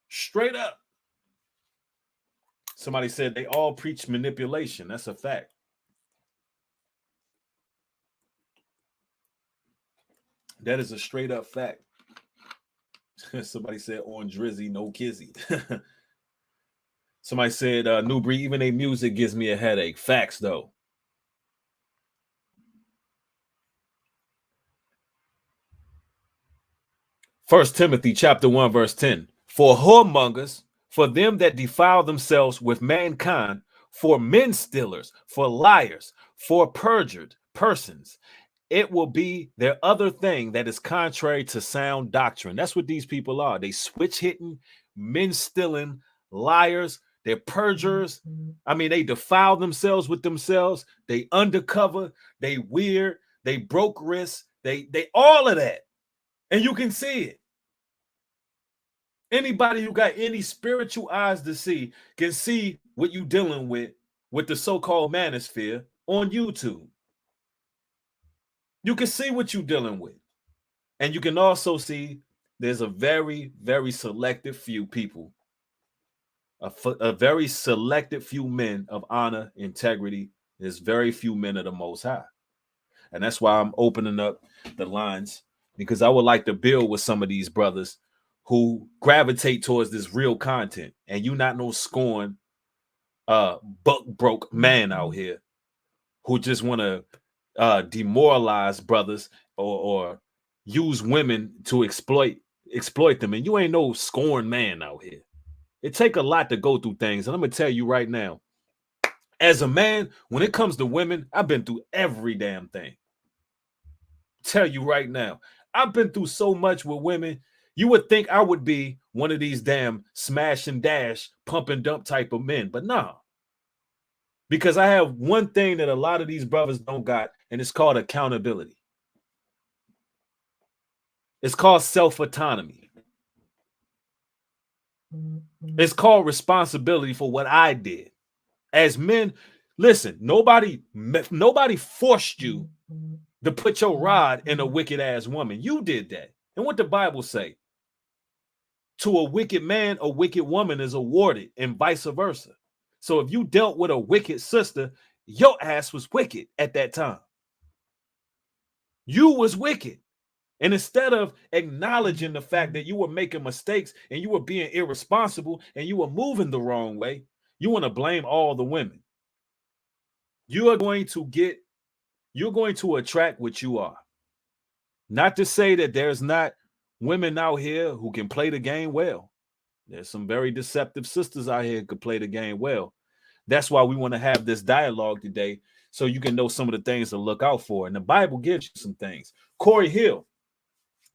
Straight up. Somebody said they all preach manipulation. That's a fact. That is a straight up fact. Somebody said on Drizzy, no kizzy. Somebody said, Newbury, even a music gives me a headache. Facts, though. First Timothy chapter 1, verse 10. For whoremongers, for them that defile themselves with mankind, for men stealers, for liars, for perjured persons, it will be their other thing that is contrary to sound doctrine. That's what these people are. They switch hitting, men stealing, liars, they're perjurers. I mean, they defile themselves with themselves. They undercover, they weird, they broke wrists, they all of that. And you can see it. Anybody who got any spiritual eyes to see can see what you're dealing with the so-called Manosphere on YouTube. You can see what you're dealing with. And you can also see there's a very, very selective few people, a very selected few men of honor, integrity. There's very few men of the Most High. And that's why I'm opening up the lines, because I would like to build with some of these brothers who gravitate towards this real content. And you not no scorn, buck broke man out here who just want to demoralize brothers or use women to exploit them. And you ain't no scorn man out here. It take a lot to go through things. And I'm going to tell you right now, as a man, when it comes to women, I've been through every damn thing. Tell you right now, I've been through so much with women. You would think I would be one of these damn smash and dash, pump and dump type of men. But nah. Because I have one thing that a lot of these brothers don't got, and it's called accountability. It's called self-autonomy. It's called responsibility for what I did. As men, listen, nobody forced you to put your rod in a wicked ass woman. You did that. And what the Bible say? To a wicked man, a wicked woman is awarded, and vice versa. So if you dealt with a wicked sister, your ass was wicked at that time. You was wicked. And instead of acknowledging the fact that you were making mistakes and you were being irresponsible and you were moving the wrong way, you want to blame all the women. You're going to attract what you are. Not to say that there's not women out here who can play the game well. There's some very deceptive sisters out here who can play the game well. That's why we want to have this dialogue today, so you can know some of the things to look out for. And the Bible gives you some things. Corey Hill,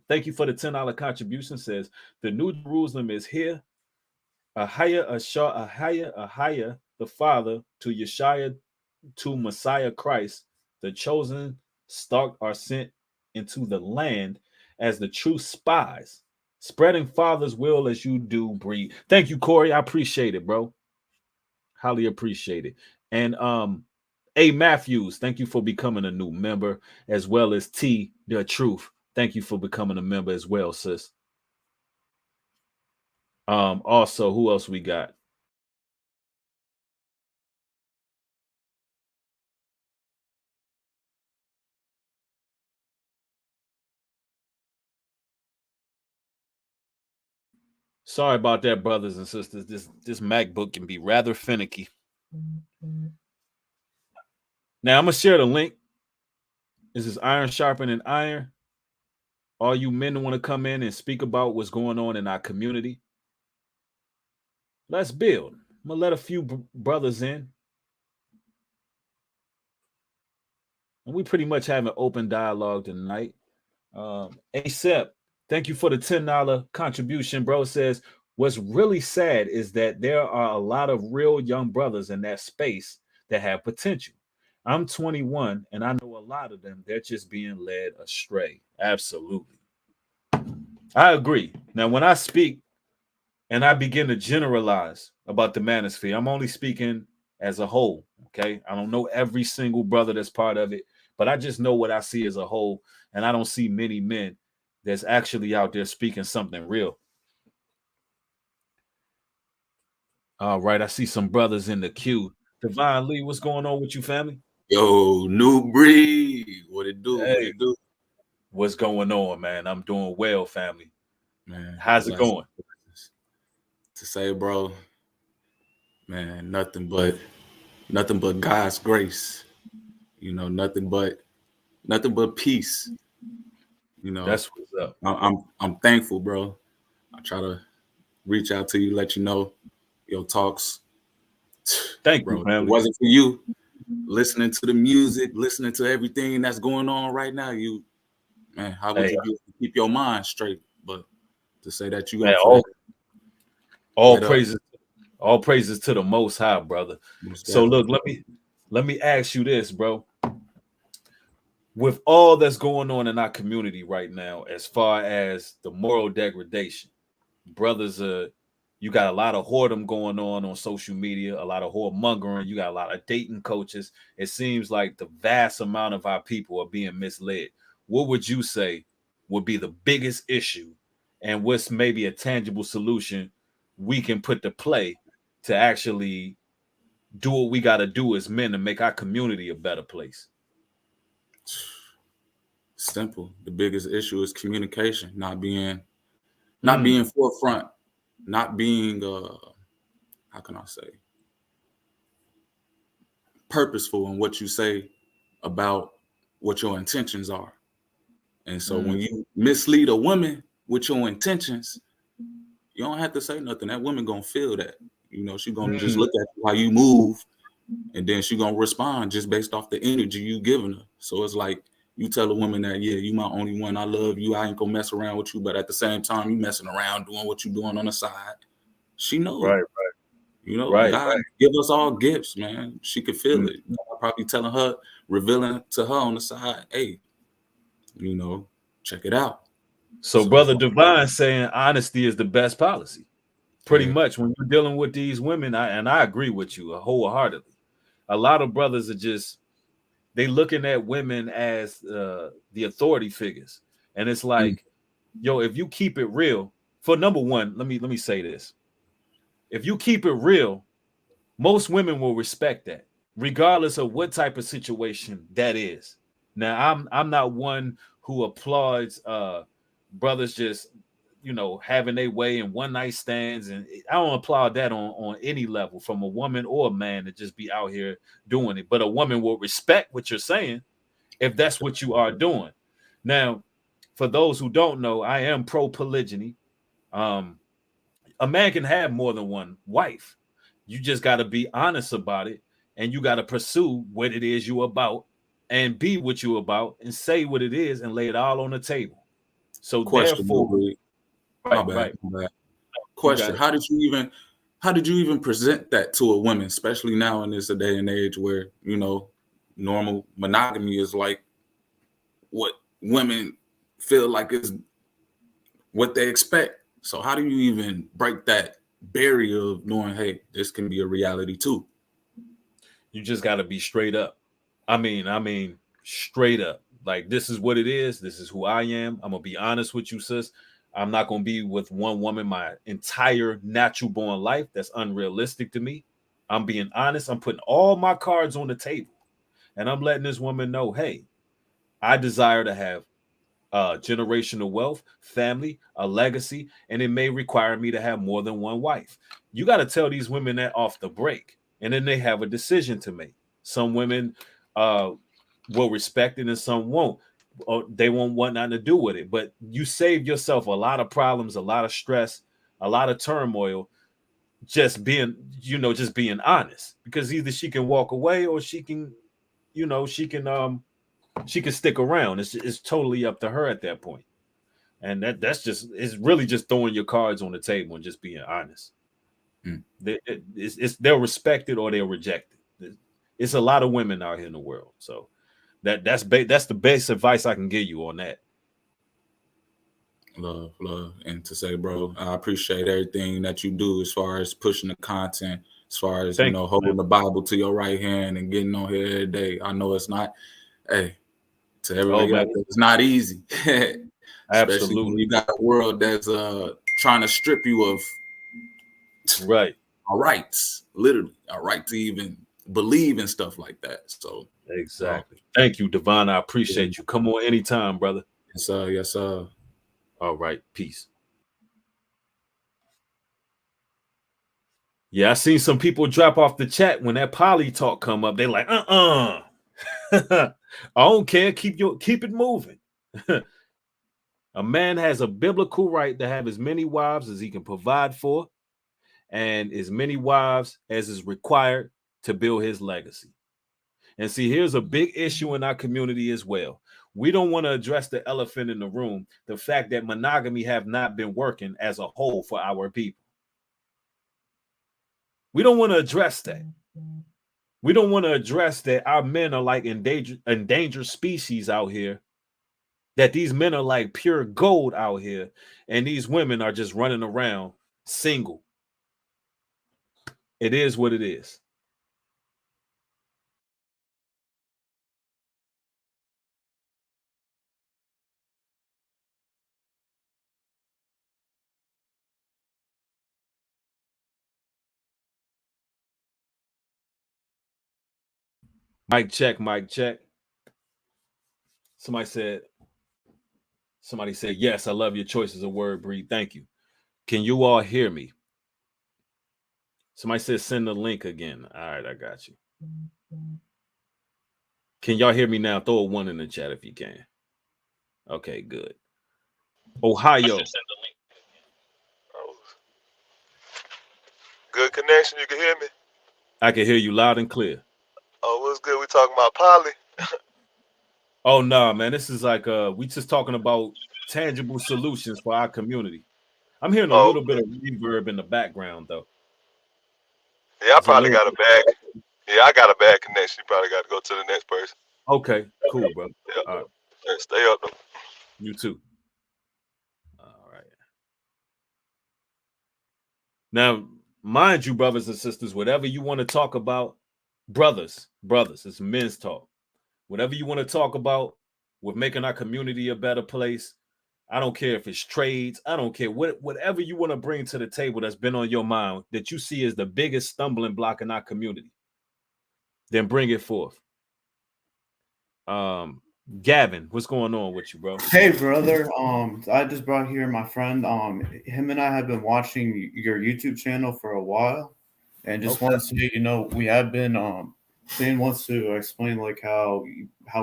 thank you for the $10 contribution, says, the New Jerusalem is here. Ahaya, the Father, to Yeshua, to Messiah Christ, the chosen stock are sent into the land as the true spies, spreading Father's will as you do breed. Thank you, Corey. I appreciate it, bro. Highly appreciate it. And A. Matthews, thank you for becoming a new member, as well as T. The Truth. Thank you for becoming a member as well, sis. Also, who else we got? Sorry about that, brothers and sisters. This MacBook can be rather finicky. Now I'm gonna share the link. This is Iron Sharpening Iron. All you men who want to come in and speak about what's going on in our community, let's build. I'm gonna let a few brothers in, and we pretty much have an open dialogue tonight. ASEP, thank you for the $10 contribution, bro. Says, what's really sad is that there are a lot of real young brothers in that space that have potential. I'm 21 and I know a lot of them. They're just being led astray. Absolutely. I agree. Now, when I speak and I begin to generalize about the Manosphere, I'm only speaking as a whole. Okay. I don't know every single brother that's part of it, but I just know what I see as a whole. And I don't see many men that's actually out there speaking something real. All right. I see some brothers in the queue. Divine Lee, what's going on with you, family? Yo, new breed. What it do? Hey, what it do? What's going on, man? I'm doing well, family. Man, How's it going? To say, bro, man, nothing but God's grace. You know, nothing but peace. You know, That's what's up. I'm thankful, bro. I try to reach out to you, let you know your talks. Thank bro, you, family. It wasn't for you listening to the music, listening to everything that's going on right now. How would you keep your mind straight? But to say that you all praises to the Most High, brother. So look, let me ask you this, bro. With all that's going on in our community right now, as far as the moral degradation, brothers, you got a lot of whoredom going on social media, a lot of whoremongering. You got a lot of dating coaches. It seems like the vast amount of our people are being misled. What would you say would be the biggest issue, and what's maybe a tangible solution we can put to play to actually do what we got to do as men to make our community a better place? Simple. The biggest issue is communication, not being forefront, not being how can I say, purposeful in what you say about what your intentions are. And so when you mislead a woman with your intentions, you don't have to say nothing. That woman gonna feel that. You know, she gonna just look at you, how you move, and then she gonna respond just based off the energy you giving her. So it's like, you tell a woman that, yeah, you my only one, I love you, I ain't gonna mess around with you, but at the same time, you messing around doing what you doing on the side. She knows. Right. You know, Right. God give us all gifts, man. She could feel it. You know, I'm probably telling her, revealing to her on the side, hey, you know, check it out. So Brother Divine saying honesty is the best policy. Pretty much when you're dealing with these women, I agree with you wholeheartedly. A lot of brothers are just, they looking at women as the authority figures. And it's like, yo, if you keep it real, for number one, let me say this. If you keep it real, most women will respect that, regardless of what type of situation that is. Now, I'm not one who applauds brothers just, you know, having their way and one night stands, and I don't applaud that on any level, from a woman or a man, to just be out here doing it. But a woman will respect what you're saying if that's what you are doing. Now, for those who don't know, I am pro polygyny. A man can have more than one wife. You just got to be honest about it, and you got to pursue what it is you about, and be what you about, and say what it is, and lay it all on the table. So question, therefore, my bad. Question: How did you even present that to a woman, especially now in this day and age where, you know, normal monogamy is like what women feel like is what they expect? So how do you even break that barrier of knowing, hey, this can be a reality too? You just got to be straight up. I mean, straight up. Like, this is what it is. This is who I am. I'm gonna be honest with you, sis. I'm not gonna be with one woman my entire natural born life. That's unrealistic to me. I'm being honest. I'm putting all my cards on the table, and I'm letting this woman know, hey, I desire to have generational wealth, family, a legacy, and it may require me to have more than one wife. You got to tell these women that off the break, and then they have a decision to make. Some women will respect it, and some won't. Or they won't want nothing to do with it. But you save yourself a lot of problems, a lot of stress, a lot of turmoil, just being honest. Because either she can walk away, or she can stick around. It's totally up to her at that point. And it's really just throwing your cards on the table and just being honest. They'll respect it or they'll reject it. It's a lot of women out here in the world. So that's the best advice I can give you on that. Love. And to say, bro, I appreciate everything that you do as far as pushing the content, as far as, holding the Bible to your right hand and getting on here every day. I know it's not, to everybody out there, it's not easy. Especially when you got a world that's trying to strip you of our rights, literally, our right to even believe in stuff like that. So exactly. Thank you, Devon. I appreciate you. Come on anytime, brother. Yes, sir. Yes, sir. All right. Peace. Yeah, I seen some people drop off the chat when that poly talk come up. They like, I don't care. Keep it moving. A man has a biblical right to have as many wives as he can provide for, and as many wives as is required to build his legacy. And see, here's a big issue in our community as well. We don't want to address the elephant in the room, the fact that monogamy have not been working as a whole for our people. We don't want to address that. We don't want to address that our men are like endangered species out here, that these men are like pure gold out here, and these women are just running around single. It is what it is. Mic check, mic check. Somebody said, yes, I love your choices of word, Breed. Thank you. Can you all hear me? Somebody said, send the link again. All right, I got you. Can y'all hear me now? Throw a 1 in the chat if you can. Okay, good. Ohio. Good connection. You can hear me? I can hear you loud and clear. Oh, what's good? We talking about poly? Oh, no, man. This is like, we just talking about tangible solutions for our community. I'm hearing a little bit of reverb in the background, though. Yeah, I It's a probably little. got a bad. Yeah, I got a bad connection. You probably got to go to the next person. Okay, cool, bro. Yeah, All right, yeah, stay up though. you too. All right. Now, mind you, brothers and sisters, whatever you want to talk about, brothers, it's men's talk. Whatever you want to talk about with making our community a better place. I don't care if it's trades. I don't care whatever you want to bring to the table that's been on your mind that you see as the biggest stumbling block in our community. Then bring it forth. Gavin, what's going on with you, bro? Hey brother, I just brought here my friend. Him and I have been watching your YouTube channel for a while, and just want to say, we have been Shane wants to explain like how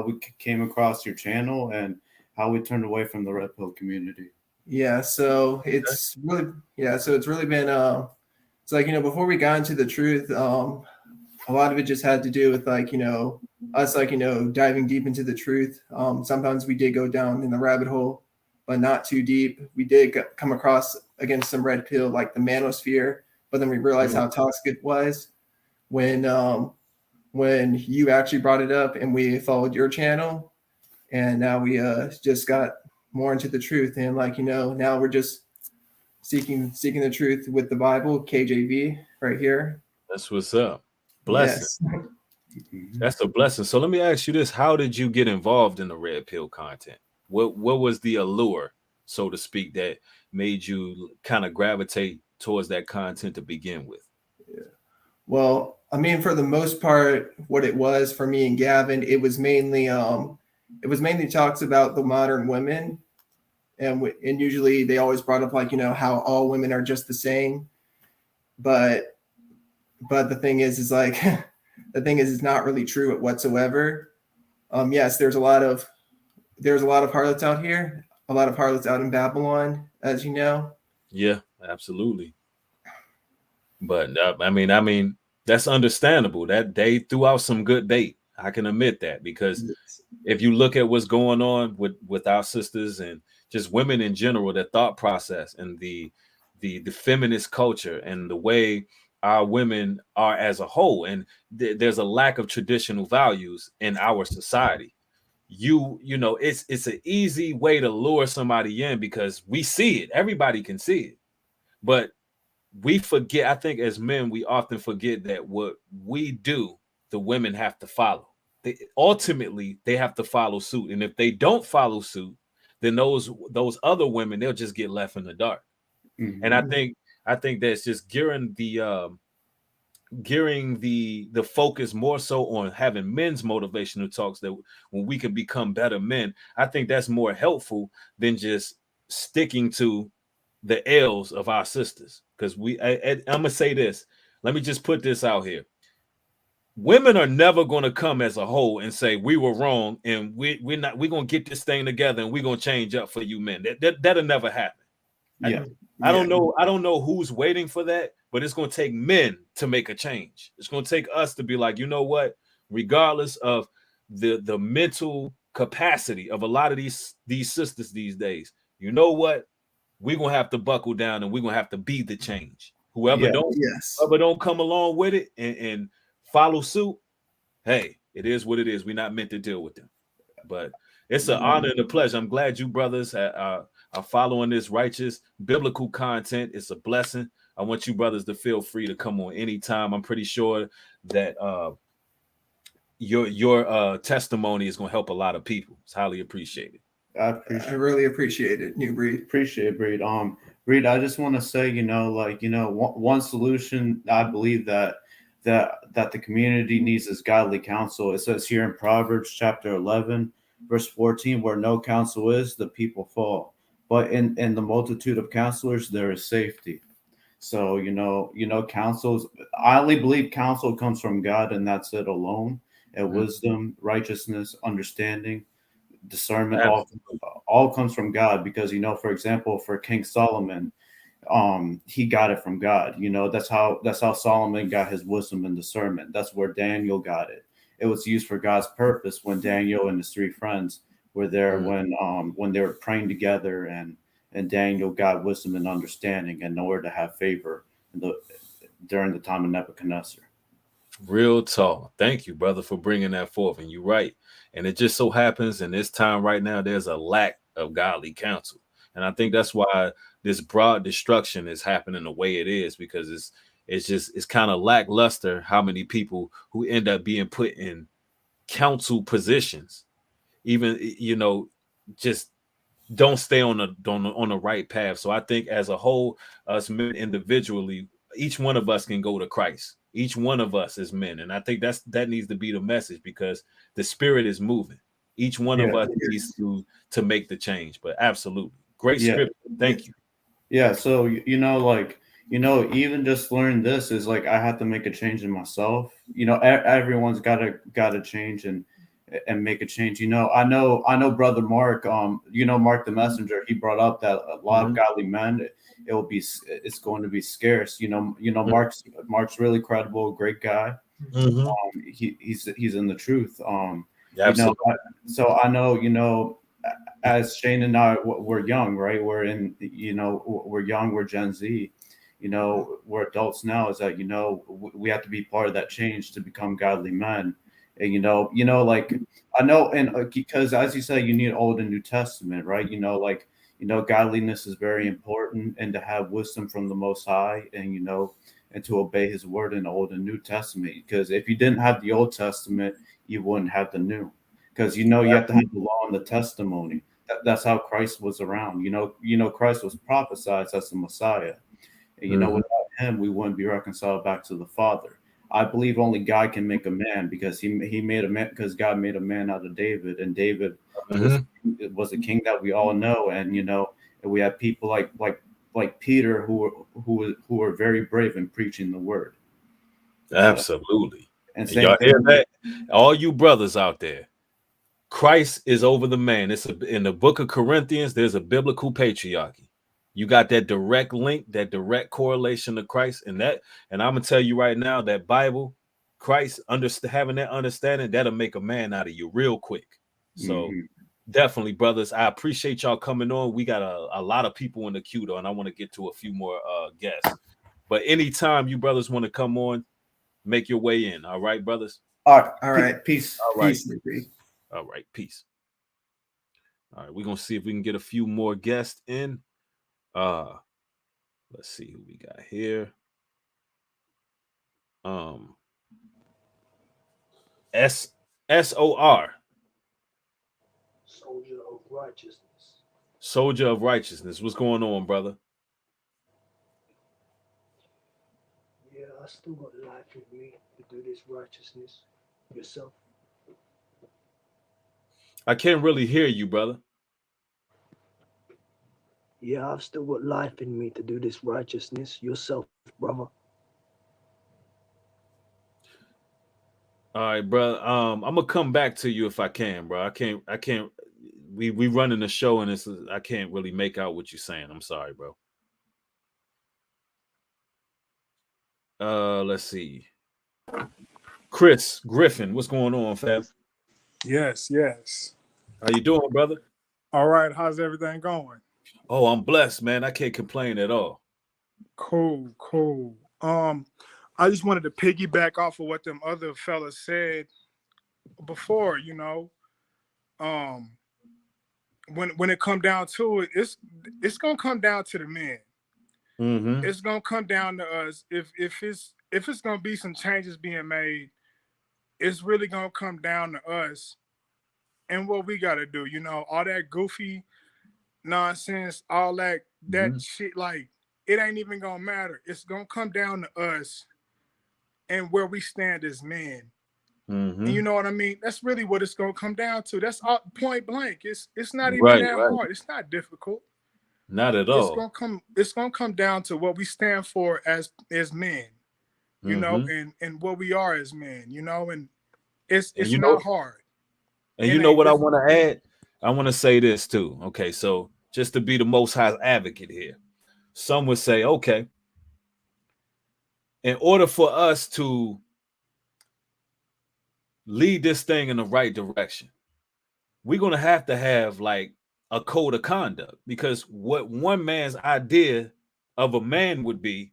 we came across your channel and how we turned away from the Red Pill community. Yeah, so it's really it's really been it's like, before we got into the truth, a lot of it just had to do with like, us like, diving deep into the truth. Sometimes we did go down in the rabbit hole, but not too deep. We did come across against some red pill like the Manosphere, but then we realized how toxic it was when you actually brought it up and we followed your channel, and now we just got more into the truth, and like, now we're just seeking the truth with the Bible, KJV right here. That's what's up. Blessing. Yes. That's a blessing. So let me ask you this: how did you get involved in the red pill content? What was the allure, so to speak, that made you kind of gravitate towards that content to begin with? Yeah. Well, I mean, for the most part, what it was for me and Gavin, it was mainly talks about the modern women, and usually they always brought up like, how all women are just the same, but the thing is like the thing is it's not really true whatsoever. Yes, there's a lot of harlots out here, a lot of harlots out in Babylon, as you know. Yeah, absolutely. But I mean, that's understandable. That they threw out some good bait. I can admit that, because if you look at what's going on with our sisters and just women in general, their thought process and the feminist culture and the way our women are as a whole, and there's a lack of traditional values in our society. It's an easy way to lure somebody in because we see it. Everybody can see it, but we forget. I think as men, we often forget that what we do, the women have to follow. Ultimately they have to follow suit, and if they don't follow suit, then those other women, they'll just get left in the dark. And I think that's just gearing the focus more so on having men's motivational talks, that when we can become better men. I think that's more helpful than just sticking to the L's of our sisters. Because I'm gonna say this. Let me just put this out here. Women are never going to come as a whole and say we were wrong and we're gonna get this thing together and we're gonna change up for you men. That'll never happen. I don't know who's waiting for that, but it's going to take men to make a change. It's going to take us to be like, you know what, regardless of the mental capacity of a lot of these sisters these days, you know what, we're going to have to buckle down and we're going to have to be the change. Whoever don't come along with it and follow suit, hey, it is what it is. We're not meant to deal with them. But it's an honor and a pleasure. I'm glad you brothers are following this righteous biblical content. It's a blessing. I want you brothers to feel free to come on anytime. I'm pretty sure that your testimony is going to help a lot of people. It's highly appreciated. I really appreciate it, New Breed. Appreciate it, Breed. Breed, I just want to say, one solution I believe that the community needs is godly counsel. It says here in Proverbs chapter 11, verse 14, where no counsel is, the people fall. But in the multitude of counselors, there is safety. So, counsels, I only believe counsel comes from God, and that's it alone. And wisdom, righteousness, understanding, discernment, all comes from God. Because, for example, for King Solomon, he got it from God. That's how Solomon got his wisdom and discernment. That's where Daniel got it. It was used for God's purpose when Daniel and his three friends were there when they were praying together, and Daniel got wisdom and understanding in order to have favor. And during the time of Nebuchadnezzar. Real talk. Thank you, brother, for bringing that forth. And you're right. And it just so happens in this time right now, there's a lack of godly counsel. And I think that's why this broad destruction is happening the way it is, because it's kind of lackluster how many people who end up being put in counsel positions, even, just don't stay on the right path. So I think as a whole, us men individually, each one of us can go to Christ. Each one of us is men. And I think that needs to be the message, because the spirit is moving. Each one of us needs to make the change. But absolutely. Great script. Thank you. Yeah. So, even just learning this is like, I have to make a change in myself. Everyone's gotta change and make a change. I know brother Mark, Mark the Messenger, he brought up that a lot of godly men, it's going to be scarce. Mark's really credible, great guy. He's in the truth. So I know, as Shane and I, we're young, right? We're young, we're Gen Z, we're adults now. Is that, we have to be part of that change to become godly men. And, like, I know, and because as you say, you need Old and New Testament, right? Godliness is very important, and to have wisdom from the Most High, and, and to obey his word in the Old and New Testament. Because if you didn't have the Old Testament, you wouldn't have the New. Because, you have to have the law and the testimony. That's how Christ was around. Christ was prophesied as the Messiah. And, without him, we wouldn't be reconciled back to the Father. I believe only God can make a man, because he made a man, because God made a man out of David, and David was a king that we all know. And and we have people like Peter who were very brave in preaching the word. Absolutely. And y'all hear that? All you brothers out there, Christ is over the man. In the book of Corinthians, there's a biblical patriarchy. You got that direct link, that direct correlation to Christ, and I'm gonna tell you right now, that Bible, Christ, having that understanding, that'll make a man out of you real quick. So definitely, brothers, I appreciate y'all coming on. We got a lot of people in the queue though, and I want to get to a few more guests. But anytime you brothers want to come on, make your way in. All right, brothers. All right. Peace. All right. Peace. All right. Peace. All right. We're gonna see if we can get a few more guests in. Let's see who we got here. SOR. Soldier of righteousness. Soldier of righteousness. What's going on, brother? Yeah, I still got life in me to do this righteousness. Yourself. I can't really hear you, brother. Yeah, I've still got life in me to do this righteousness. Yourself, brother. All right, bro. I'm gonna come back to you if I can, bro. I can't. We running the show, and I can't really make out what you're saying. I'm sorry, bro. Let's see. Chris Griffin, what's going on, fam? Yes. How you doing, brother? All right. How's everything going? Oh, I'm blessed, man. I can't complain at all. Cool. I just wanted to piggyback off of what them other fellas said before, when it come down to it, it's gonna come down to the men. It's gonna come down to us. If it's gonna be some changes being made, it's really gonna come down to us and what we gotta do. All that goofy nonsense, all that shit, like, it ain't even gonna matter. It's gonna come down to us and where we stand as men. And you know what I mean? That's really what it's gonna come down to. That's all, point blank. It's not even that hard. It's not difficult. Not at all. It's gonna come down to what we stand for as men, and what we are as men, and it's not hard. And you know what I want to add? I want to say this too. Okay, so just to be the Most High's advocate here, some would say, okay, in order for us to lead this thing in the right direction, we're going to have like a code of conduct, because what one man's idea of a man would be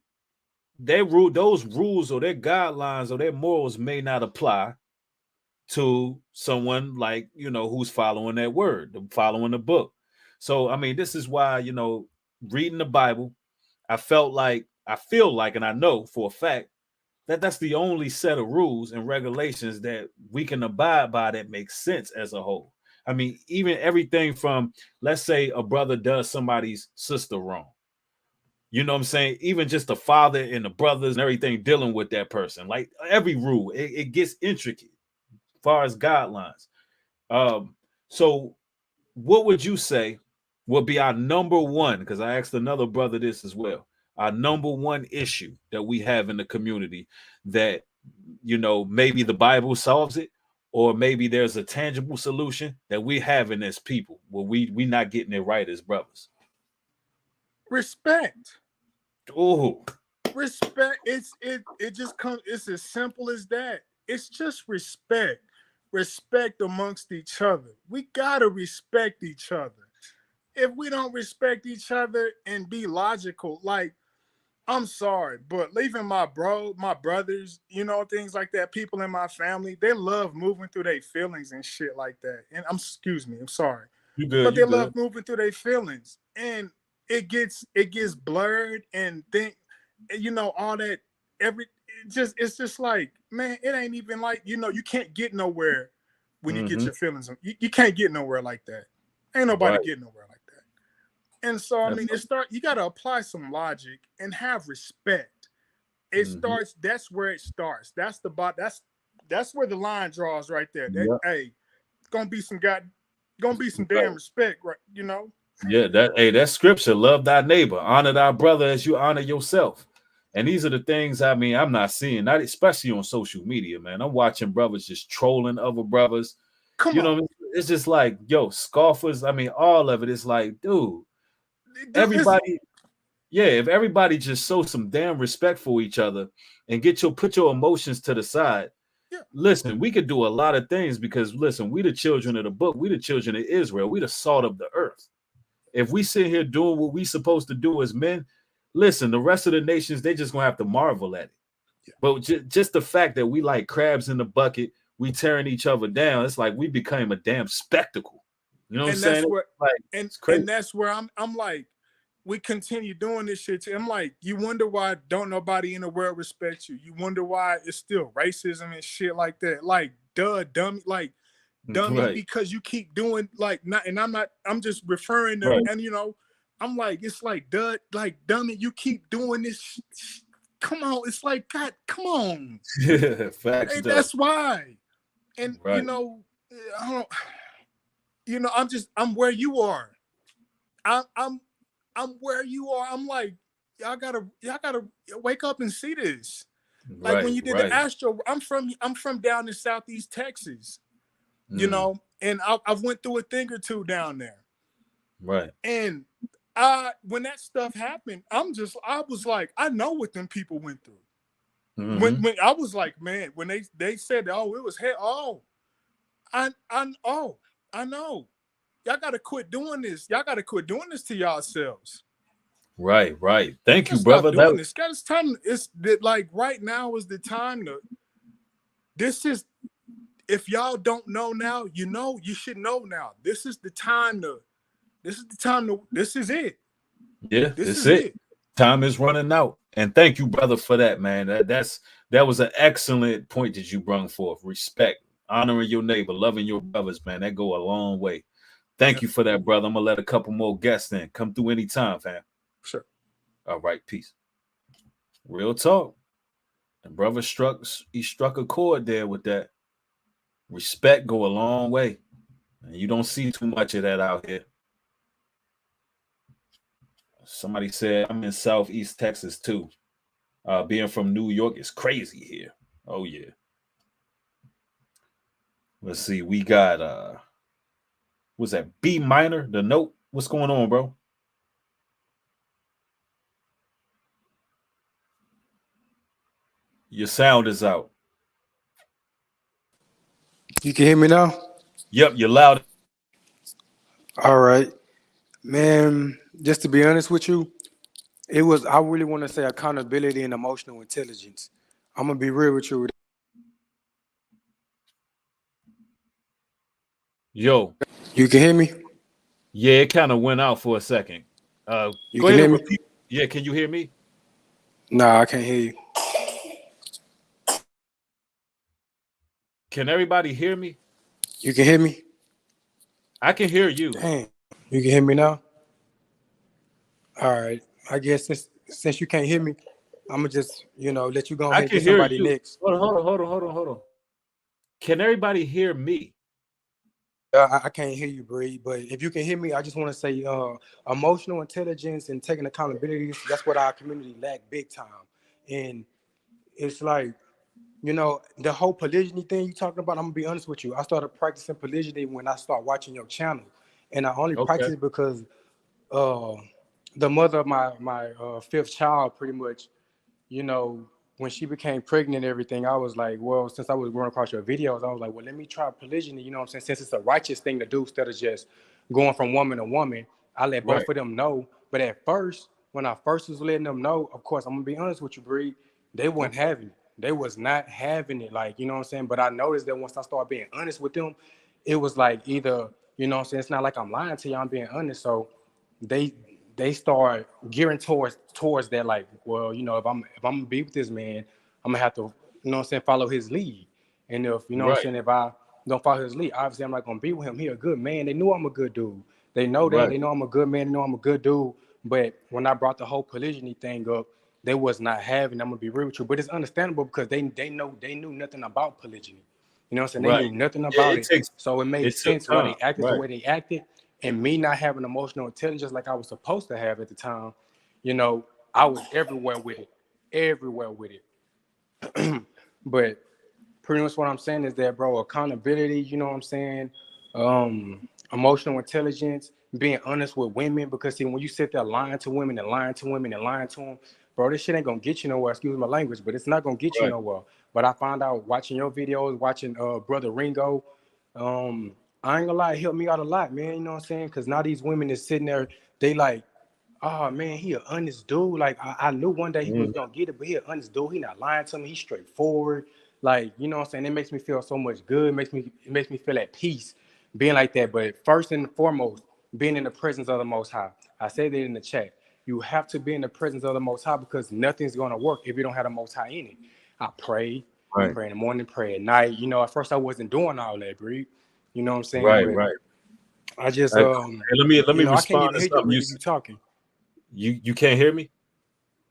those rules or their guidelines or their morals may not apply to someone like, who's following that word, following the book. So, I mean, this is why, reading the Bible, I feel like, and I know for a fact that that's the only set of rules and regulations that we can abide by that makes sense as a whole. I mean, even everything from, let's say a brother does somebody's sister wrong. You know what I'm saying? Even just the father and the brothers and everything dealing with that person. Like every rule, it gets intricate as far as guidelines. So what would you say would be our number one? Because I asked another brother this as well. Our number one issue that we have in the community that, maybe the Bible solves it, or maybe there's a tangible solution that we having as people where we not getting it right as brothers. Respect. Oh, respect. It just comes. It's as simple as that. It's just respect. Respect amongst each other. We gotta respect each other. If we don't respect each other and be logical, like, I'm sorry, but leaving my brothers, things like that, people in my family, they love moving through their feelings and shit like that. And I'm sorry. You good, but they love moving through their feelings. And it gets blurred and all that it's just like, man, it ain't even like, you can't get nowhere when you get your feelings. You can't get nowhere like that. Ain't nobody getting nowhere like that. And so, I mean, you got to apply some logic and have respect. It starts. That's where it starts. That's where the line draws right there. Hey, it's gonna be some damn respect, right? Yeah, that scripture, love thy neighbor, honor thy brother as you honor yourself. And these are the things, I mean, I'm not seeing, not especially on social media, man. I'm watching brothers just trolling other brothers. Come on. It's just like, yo, scoffers. I mean, all of it is like, dude, everybody, if everybody just show some damn respect for each other and put your emotions to the side. Yeah. Listen, we could do a lot of things because, listen, we the children of the book. We the children of Israel. We the salt of the earth. If we sit here doing what we supposed to do as men, listen, the rest of the nations, they just gonna have to marvel at it. Yeah. But just the fact that we like crabs in the bucket, we tearing each other down, it's like we became a damn spectacle. You know what I'm saying? And that's where I'm like, we continue doing this shit. I'm like, you wonder why don't nobody in the world respect you. You wonder why it's still racism and shit like that. Like, duh, dummy, like, dummy, because you keep doing I'm just referring to, and I'm like, it's like, duh, like, dummy, you keep doing this. Come on, it's like, God, come on. Yeah, facts. Hey, that's why. And I'm where you are. I'm where you are. I'm like, y'all gotta wake up and see this. Like when you did the Astro, I'm from down in Southeast Texas. And I've went through a thing or two down there. Right. And when that stuff happened, I was like, I know what them people went through. When I was like, man, when they said, oh, it was hell. I know. Y'all gotta quit doing this. Y'all gotta quit doing this to yourselves. Right. Thank you, brother. It's time. It's like right now is the time to. This is. If y'all don't know now, you should know now. This is the time to. This is it. Yeah, this is it. Time is running out. And thank you, brother, for that, man. That was an excellent point that you brought forth. Respect, honoring your neighbor, loving your brothers, man. That go a long way. Thank you for that, brother. I'm gonna let a couple more guests in. Come through anytime, fam. Sure. All right, peace. Real talk. The brother struck a chord there with that. Respect go a long way. And you don't see too much of that out here. Somebody said I'm in Southeast Texas too. Being from New York is crazy here. Oh yeah. Let's see. We got what's that? B minor, the note. What's going on, bro? Your sound is out. You can hear me now? Yep, you're loud. All right. Man, just to be honest with you, I really want to say accountability and emotional intelligence. I'm gonna be real with you. Yo, You can hear me? yeah, it kind of went out for a second. You Go can ahead hear and me? repeat. Yeah, can you hear me? Nah, I can't hear you. Can everybody hear me? You can hear me? I can hear you. Dang. You can hear me now? All right. I guess since you can't hear me, I'm gonna just, let you go I ahead and can get hear somebody you. next. Hold on. Can everybody hear me? I can't hear you, Bree, but if you can hear me, I just want to say emotional intelligence and taking accountability, that's what our community lack big time. And it's like, the whole polygyny thing you talking about, I'm gonna be honest with you. I started practicing polygyny when I started watching your channel. And I only Okay. practiced because the mother of my fifth child pretty much, when she became pregnant and everything, I was like, well, since I was going across your videos, I was like, well, let me try polygyny, you know what I'm saying? Since it's a righteous thing to do instead of just going from woman to woman, I let both of them know. But at first, when I first was letting them know, of course, I'm gonna be honest with you, Bree, they weren't having it. They was not having it, like, you know what I'm saying? But I noticed that once I started being honest with them, it was like either, you know what I'm saying? It's not like I'm lying to you, I'm being honest. So they start gearing towards that, like, well, if I'm gonna be with this man, I'm gonna have to, follow his lead. And if Right. if I don't follow his lead, obviously I'm not gonna be with him. He a good man. They knew I'm a good dude. They know that. Right. They know I'm a good man. They know I'm a good dude. But when I brought the whole polygyny thing up, they was not having. I'm gonna be real with you, but it's understandable because they knew nothing about polygyny. You know what I'm saying? They Right. knew nothing Yeah, about it. So it made it took sense why time. they acted the Right. way they acted. And me not having emotional intelligence like I was supposed to have at the time, I was everywhere with it. But pretty much what I'm saying is that, bro, accountability, you know what I'm saying? Emotional intelligence, being honest with women, because see, when you sit there lying to women and lying to women and lying to them, bro, this shit ain't gonna get you nowhere. Excuse my language, but it's not gonna get you Right. nowhere. But I found out watching your videos, watching Brother Ringo, I ain't gonna lie, it helped me out a lot, man. You know what I'm saying? Because now these women is sitting there, they like, oh man, he an honest dude. Like I knew one day he was gonna get it, but he an honest dude. He not lying to me. He's straightforward. Like, you know what I'm saying? It makes me feel so much good. It makes me feel at peace being like that. But first and foremost, being in the presence of the Most High. I said that in the chat. You have to be in the presence of the Most High because nothing's gonna work if you don't have the Most High in it. I pray Right. in the morning, pray at night. At first I wasn't doing all that, Bree. You know what I'm saying? Right. But Right. I just Hey, let me I can't respond even to hear you, something Bree, if you talking. you can't hear me.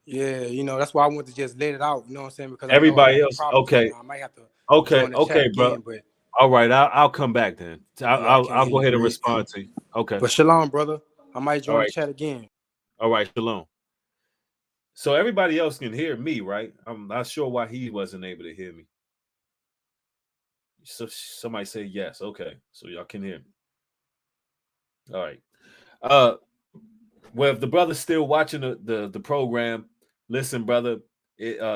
Yeah, that's why I want to just let it out. You know what I'm saying? Because I know I'm Everybody having else, problems right okay, now. I might have to join the chat okay, bro. again, but All right, I'll come back then. yeah, I can't I'll hear go you, ahead and Bree. respond to you. Okay. But shalom, brother. I might All join the right. chat again. All right. Shalom. So everybody else can hear me, right? I'm not sure why he wasn't able to hear me. So somebody say yes. Okay. So y'all can hear me. All right. Well, if the brother's still watching the program, listen, brother.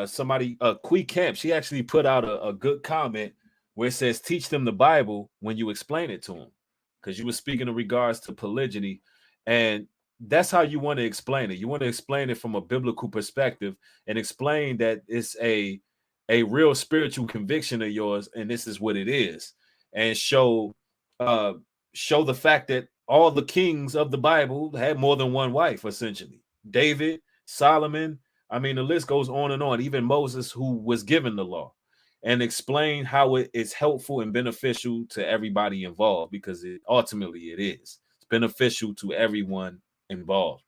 Somebody, Qui Camp, she actually put out a good comment where it says, "Teach them the Bible when you explain it to them," because you were speaking in regards to polygyny, and that's how you want to explain it. You want to explain it from a biblical perspective and explain that it's a real spiritual conviction of yours, and this is what it is, and show the fact that all the kings of the Bible had more than one wife, essentially. David, Solomon, I mean, the list goes on and on. Even Moses, who was given the law, and explain how it is helpful and beneficial to everybody involved, because ultimately it is. It's beneficial to everyone involved.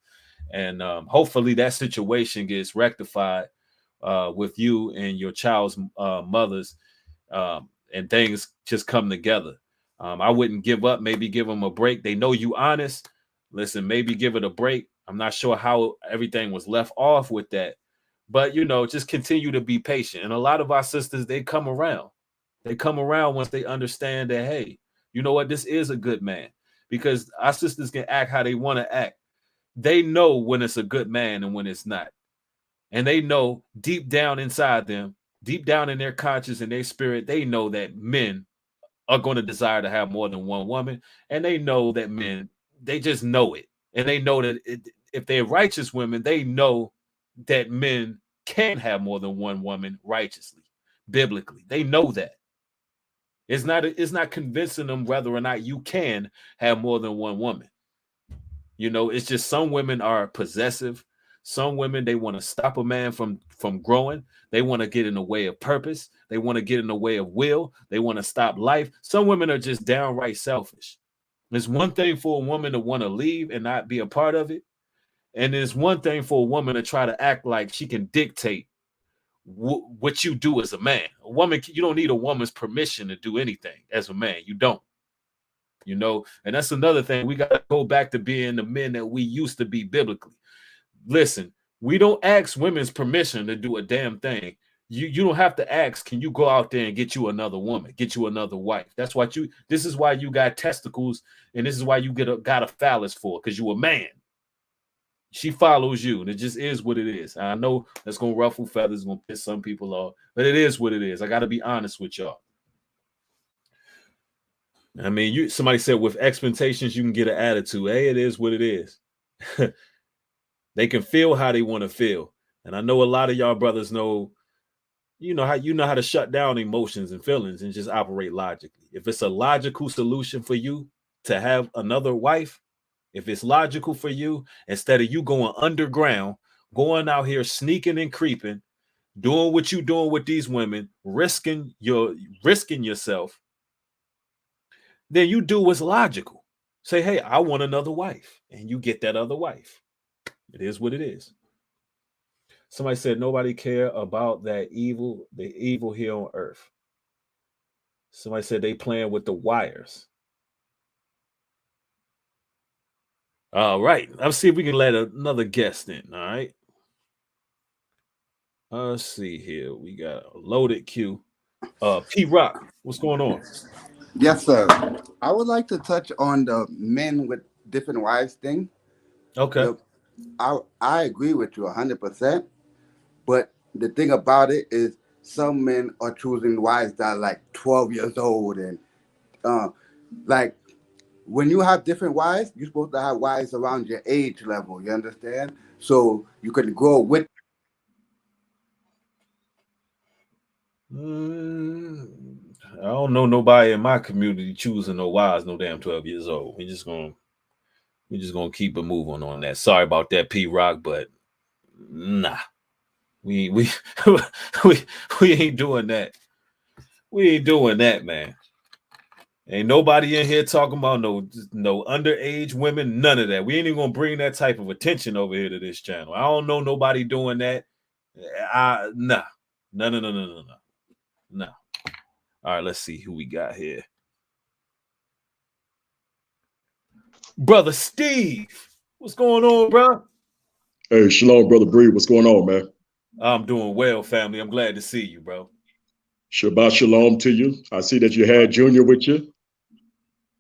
And hopefully that situation gets rectified with you and your child's mothers, and things just come together. I wouldn't give up. Maybe give them a break. They know you honest. Listen, maybe give it a break. I'm not sure how everything was left off with that, but just continue to be patient. And a lot of our sisters, they come around. They come around once they understand that, hey, you know what, this is a good man, because our sisters can act how they want to act. They know when it's a good man and when it's not. And they know deep down inside them, deep down in their conscience and their spirit, they know that men are going to desire to have more than one woman. And they know that men, they just know it. And they know that if they're righteous women, they know that men can have more than one woman righteously, biblically. They know that. It's not convincing them whether or not you can have more than one woman. You know, it's just some women are possessive. Some women, they want to stop a man from growing. They want to get in the way of purpose. They want to get in the way of will. They want to stop life. Some women are just downright selfish. It's one thing for a woman to want to leave and not be a part of it. And it's one thing for a woman to try to act like she can dictate what you do as a man. A woman, you don't need a woman's permission to do anything as a man. You don't. You know, and that's another thing. We got to go back to being the men that we used to be biblically. Listen, we don't ask women's permission to do a damn thing. You don't have to ask, can you go out there and get you another woman, get you another wife? That's what this is why you got testicles, and this is why you got a phallus for, because you a man. She follows you, and it just is what it is. I know that's going to ruffle feathers, going to piss some people off, but it is what it is. I got to be honest with y'all. I mean, somebody said with expectations, you can get an attitude. Hey, it is what it is. They can feel how they want to feel. And I know a lot of y'all brothers know, you know how to shut down emotions and feelings and just operate logically. If it's a logical solution for you to have another wife, if it's logical for you, instead of you going underground, going out here sneaking and creeping, doing what you doing with these women, risking yourself, then you do what's logical. Say, hey, I want another wife, and you get that other wife. It is what it is. Somebody said nobody care about the evil here on earth. Somebody said they playing with the wires. All right. Let's see if we can let another guest in. All right. Let's see here. We got a loaded queue. P Rock, what's going on? Yes, sir. I would like to touch on the men with different wives thing. Okay. I agree with you 100%. But the thing about it is some men are choosing wives that are like 12 years old. And like when you have different wives, you're supposed to have wives around your age level. You understand? So you can grow with. I don't know nobody in my community choosing no wives no damn 12 years old. We just gonna keep it moving on that. Sorry about that, P Rock, but nah. We ain't doing that. We ain't doing that, man. Ain't nobody in here talking about no underage women, none of that. We ain't even gonna bring that type of attention over here to this channel. I don't know nobody doing that. Nah. No. All right, let's see who we got here. Brother Steve, what's going on, bro? Hey, shalom, Brother Bree. What's going on, man? I'm doing well, family. I'm glad to see you, bro. Shabbat shalom to you. I see that you had Junior with you.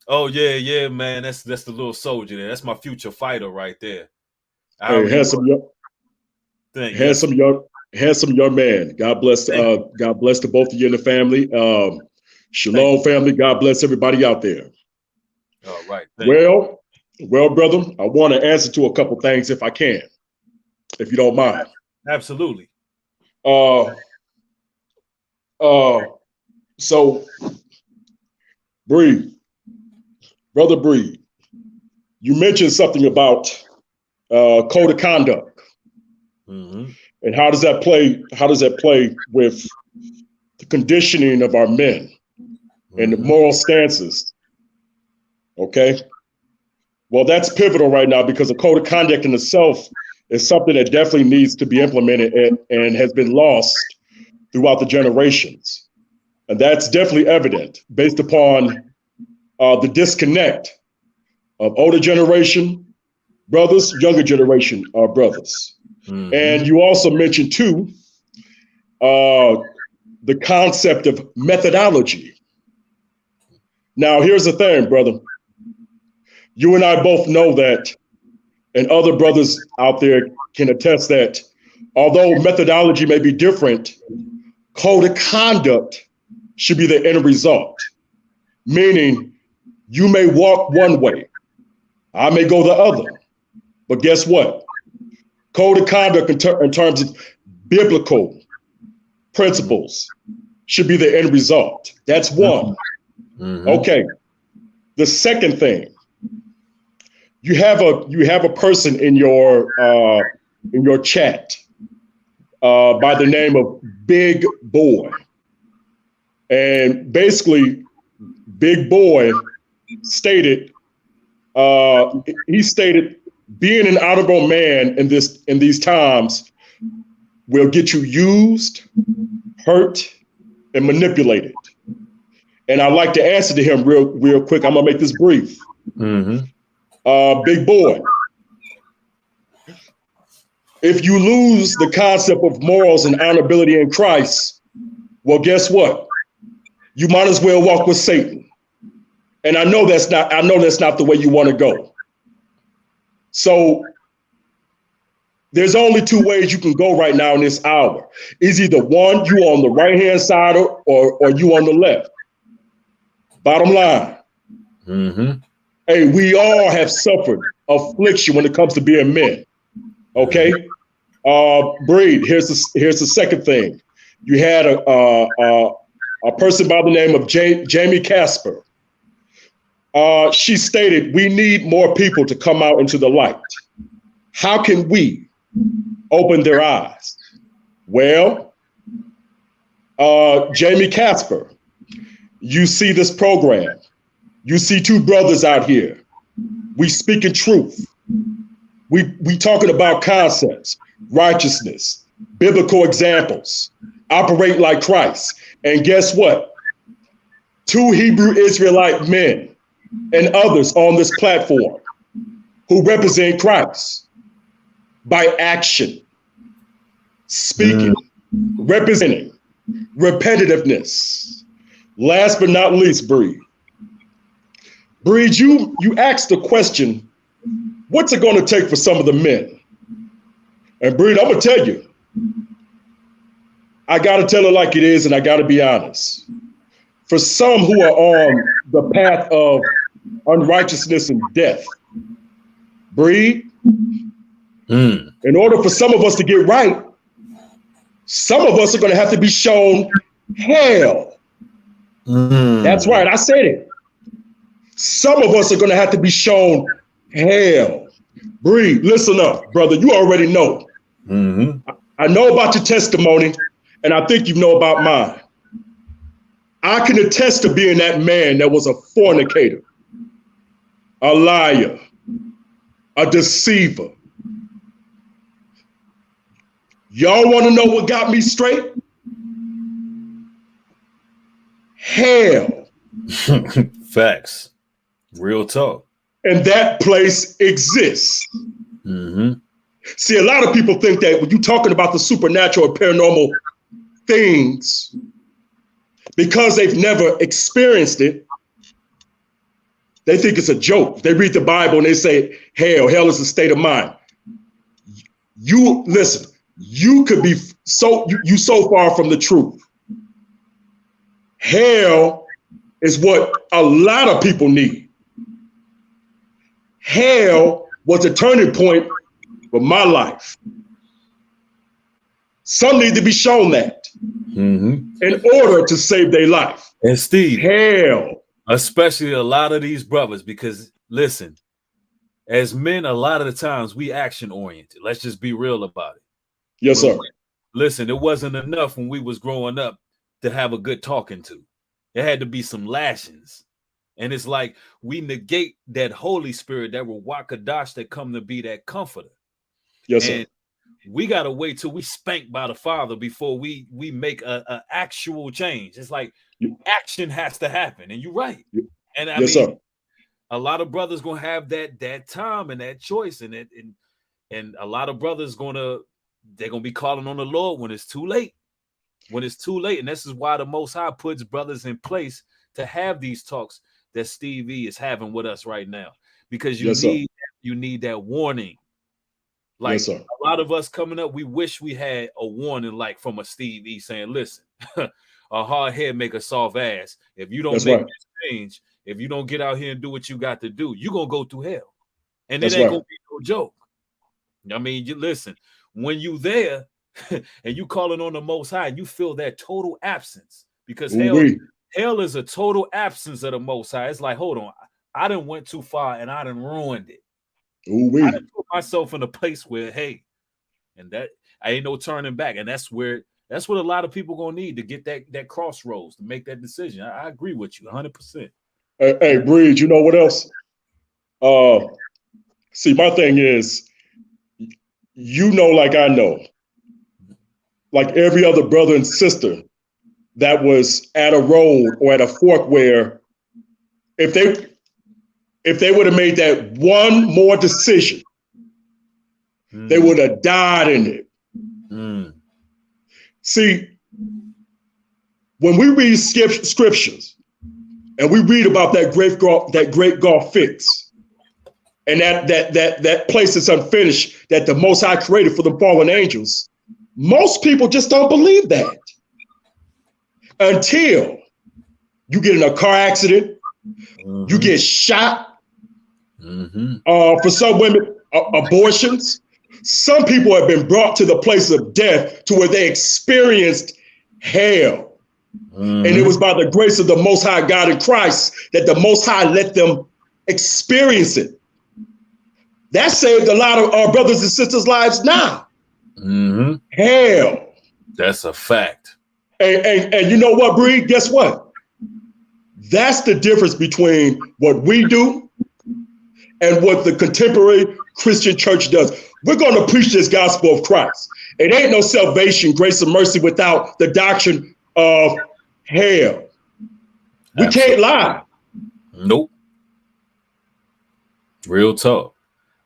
Oh, yeah, man. That's the little soldier there. That's my future fighter right there. Hey, handsome young man. God bless to both of you and the family. Shalom, family. God bless everybody out there. All right. Well, brother, I want to answer to a couple things if I can, if you don't mind. Absolutely. So, Brother Bree, you mentioned something about code of conduct. Mm-hmm. And how does that play with the conditioning of our men and the moral stances? Okay. Well, that's pivotal right now because the code of conduct in itself is something that definitely needs to be implemented and has been lost throughout the generations. And that's definitely evident based upon the disconnect of older generation brothers, younger generation brothers. Mm-hmm. And you also mentioned too, the concept of methodology. Now, here's the thing, brother. You and I both know that, and other brothers out there can attest that, although methodology may be different, code of conduct should be the end result. Meaning, you may walk one way, I may go the other, but guess what? Code of conduct in terms of biblical principles should be the end result. That's one. Mm-hmm. Okay. The second thing, you have a person in your chat by the name of Big Boy, and basically, Big Boy stated being an honorable man in these times will get you used, hurt, and manipulated. And I'd like to answer to him real quick. I'm gonna make this brief. Mm-hmm. Big Boy, if you lose the concept of morals and honorability in Christ, well, guess what? You might as well walk with Satan. And I know that's not the way you want to go. So there's only two ways you can go right now in this hour. It's either one, you on the right-hand side or you on the left. Bottom line. Mm-hmm. Hey, we all have suffered affliction when it comes to being men. Okay? Breed, here's the second thing. You had a person by the name of Jamie Casper. She stated, we need more people to come out into the light. How can we open their eyes? Well, Jamie Casper, you see this program. You see two brothers out here. We speaking truth. We talking about concepts, righteousness, biblical examples, operate like Christ. And guess what? Two Hebrew Israelite men and others on this platform who represent Christ by action, speaking, representing, repetitiveness. Last but not least, Breed. Breed, you asked the question, what's it going to take for some of the men? And Breed, I'm going to tell you, I got to tell it like it is, and I got to be honest. For some who are on the path of unrighteousness and death, Breed, in order for some of us to get right, some of us are going to have to be shown hell. That's right, I said it. Some of us are going to have to be shown hell. Breed, listen up, brother. You already know. I know about your testimony, and I think you know about mine. I can attest to being that man that was a fornicator, a liar, a deceiver. Y'all want to know what got me straight? Hell. Facts. Real talk. And that place exists. See, a lot of people think that when you're talking about the supernatural or paranormal things, because they've never experienced it, they think it's a joke. They read the Bible and they say, hell is a state of mind. You listen, you could be so far from the truth. Hell is what a lot of people need. Hell was a turning point for my life. Some need to be shown that in order to save their life. And Steve, hell, especially a lot of these brothers, because listen, as men, a lot of the times we action oriented. Let's just be real about it. Yes, sir. Listen, it wasn't enough when we was growing up to have a good talking to. There had to be some lashings. And it's like we negate that Holy Spirit, that Ruach Kadash that come to be that comforter. Yes, sir. And we got to wait till we spanked by the Father before we make a actual change. It's like action has to happen. And you're right. And I mean, sir. A lot of brothers going to have that time and that choice. And a lot of brothers they're going to be calling on the Lord when it's too late. When it's too late. And this is why the Most High puts brothers in place to have these talks that Steve E is having with us right now, because you need that warning. Like a lot of us coming up, we wish we had a warning, like from a Steve E saying, listen, a hard head make a soft ass. If you don't make this change, if you don't get out here and do what you got to do, you're going to go through hell. And it ain't going to be no joke. I mean, you listen, when you there and you calling on the Most High, you feel that total absence, because hell is a total absence of the Most High. It's like, hold on, I done went too far and I done ruined it. I done put myself in a place where, hey, and that I ain't no turning back. And that's what a lot of people gonna need to get that crossroads to make that decision. I agree with you 100%. Hey, Breed, you know what else? See, my thing is, you know, like I know, like every other brother and sister that was at a road or at a fork where if they would have made that one more decision, they would have died in it. See, when we read scriptures and we read about that great gulf fix, and that place that's unfinished that the Most High created for the fallen angels, most people just don't believe that until you get in a car accident, you get shot. For some women, abortions. Some people have been brought to the place of death to where they experienced hell. And it was by the grace of the Most High God in Christ that the Most High let them experience it. That saved a lot of our brothers and sisters' lives now. Hell. That's a fact. And you know what, Breed? Guess what? That's the difference between what we do and what the contemporary Christian church does. We're going to preach this gospel of Christ. It ain't no salvation, grace, and mercy without the doctrine of hell. We can't lie. Nope. Real talk.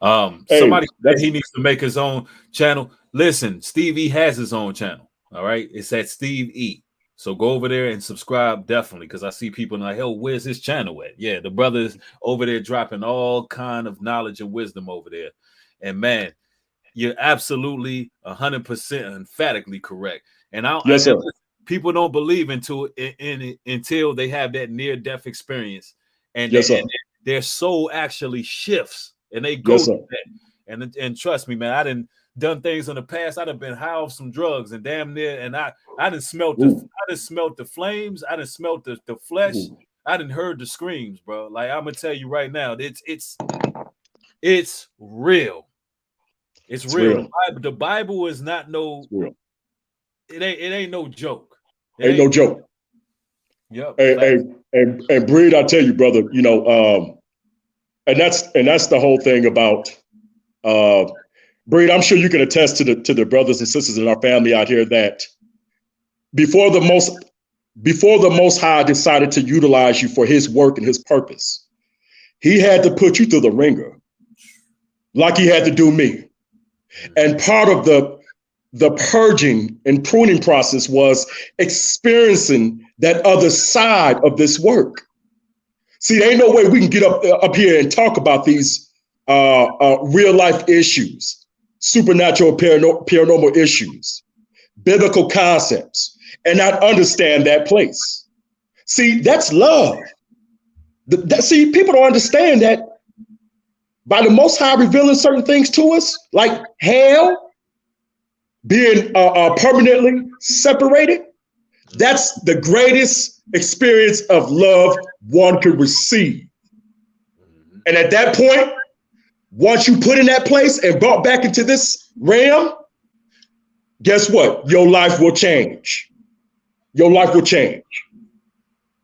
Somebody said he needs to make his own channel. Listen, Steve E has his own channel. All right. It's at Steve E. So go over there and subscribe definitely, because I see people like, hell, where's his channel at? Yeah, the brother's over there dropping all kind of knowledge and wisdom over there. And man, you're absolutely 100% emphatically correct. And people don't believe into it until they have that near-death experience, and their soul actually shifts, and they go through that. And trust me, man, I done things in the past. I'd have been high off some drugs and damn near, and I done smelt the flames. I done smelt the flesh. I done heard the screams, bro. Like, I'm gonna tell you right now, it's real. It's real. The Bible is not no. It ain't no joke. Ain't no joke. Yep. And Breed, I tell you, brother, you know, and that's the whole thing about Breed. I'm sure you can attest to the brothers and sisters in our family out here that before the Most High decided to utilize you for His work and His purpose, He had to put you through the ringer, like He had to do me. And part of the purging and pruning process was experiencing that other side of this work. See, there ain't no way we can get up here and talk about these real life issues, supernatural, paranormal issues, biblical concepts, and not understand that place. See, that's love. See, people don't understand that by the Most High revealing certain things to us, like hell, being permanently separated, that's the greatest experience of love one could receive. And at that point, once you put in that place and brought back into this realm, guess what? Your life will change. Your life will change.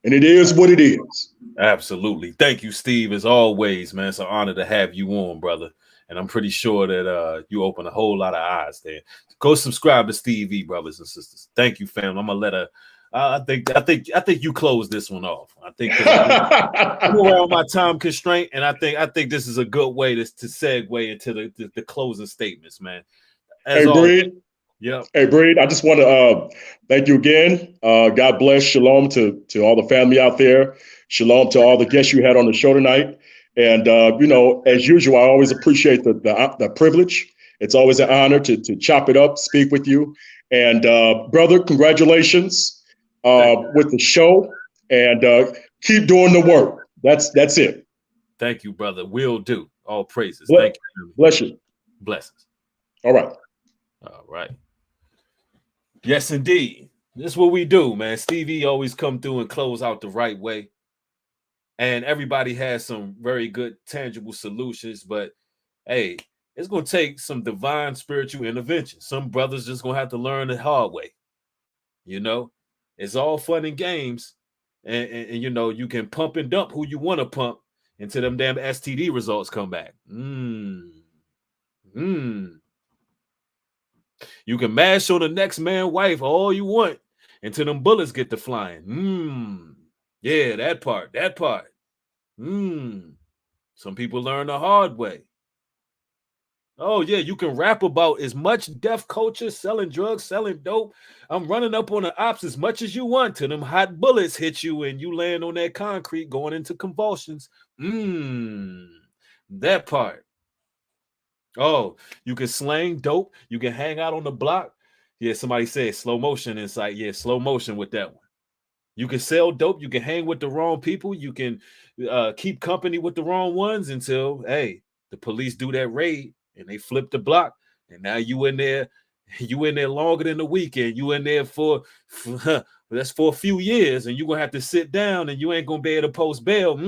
And it is what it is. Absolutely. Thank you, Steve, as always, man. It's an honor to have you on, brother. And I'm pretty sure that you open a whole lot of eyes there. Go subscribe to Steve E, brothers and sisters. Thank you, fam. I'm gonna let her. I think you close this one off. I think I'm around my time constraint, and I think this is a good way to segue into the closing statements, man. Hey, Breed. Yeah. Hey, Breed. I just want to thank you again. God bless. Shalom to all the family out there. Shalom to all the guests you had on the show tonight. And you know, as usual, I always appreciate the privilege. It's always an honor to chop it up, speak with you. And brother, congratulations with the show, and keep doing the work. That's it. Thank you, brother. Will do. All praises. Bless, thank you. Bless you. Blessings. All right. All right. Yes, indeed. This is what we do, man. Stevie always come through and close out the right way. And everybody has some very good, tangible solutions. But hey, it's going to take some divine spiritual intervention. Some brothers just going to have to learn the hard way. You know, it's all fun and games. And you know, you can pump and dump who you want to pump until them damn STD results come back. You can mash on the next man's wife all you want until them bullets get to flying. Yeah, that part. Some people learn the hard way. Oh, yeah, you can rap about as much deaf culture, selling drugs, selling dope. I'm running up on the ops as much as you want till them hot bullets hit you and you land on that concrete going into convulsions. That part. Oh, you can slang dope. You can hang out on the block. Yeah, somebody said slow motion inside. Yeah, slow motion with that one. You can sell dope. You can hang with the wrong people. You can keep company with the wrong ones until, hey, the police do that raid and they flip the block. And now you in there longer than the weekend. You in there for that's for a few years, and you're going to have to sit down and you ain't going to be able to post bail.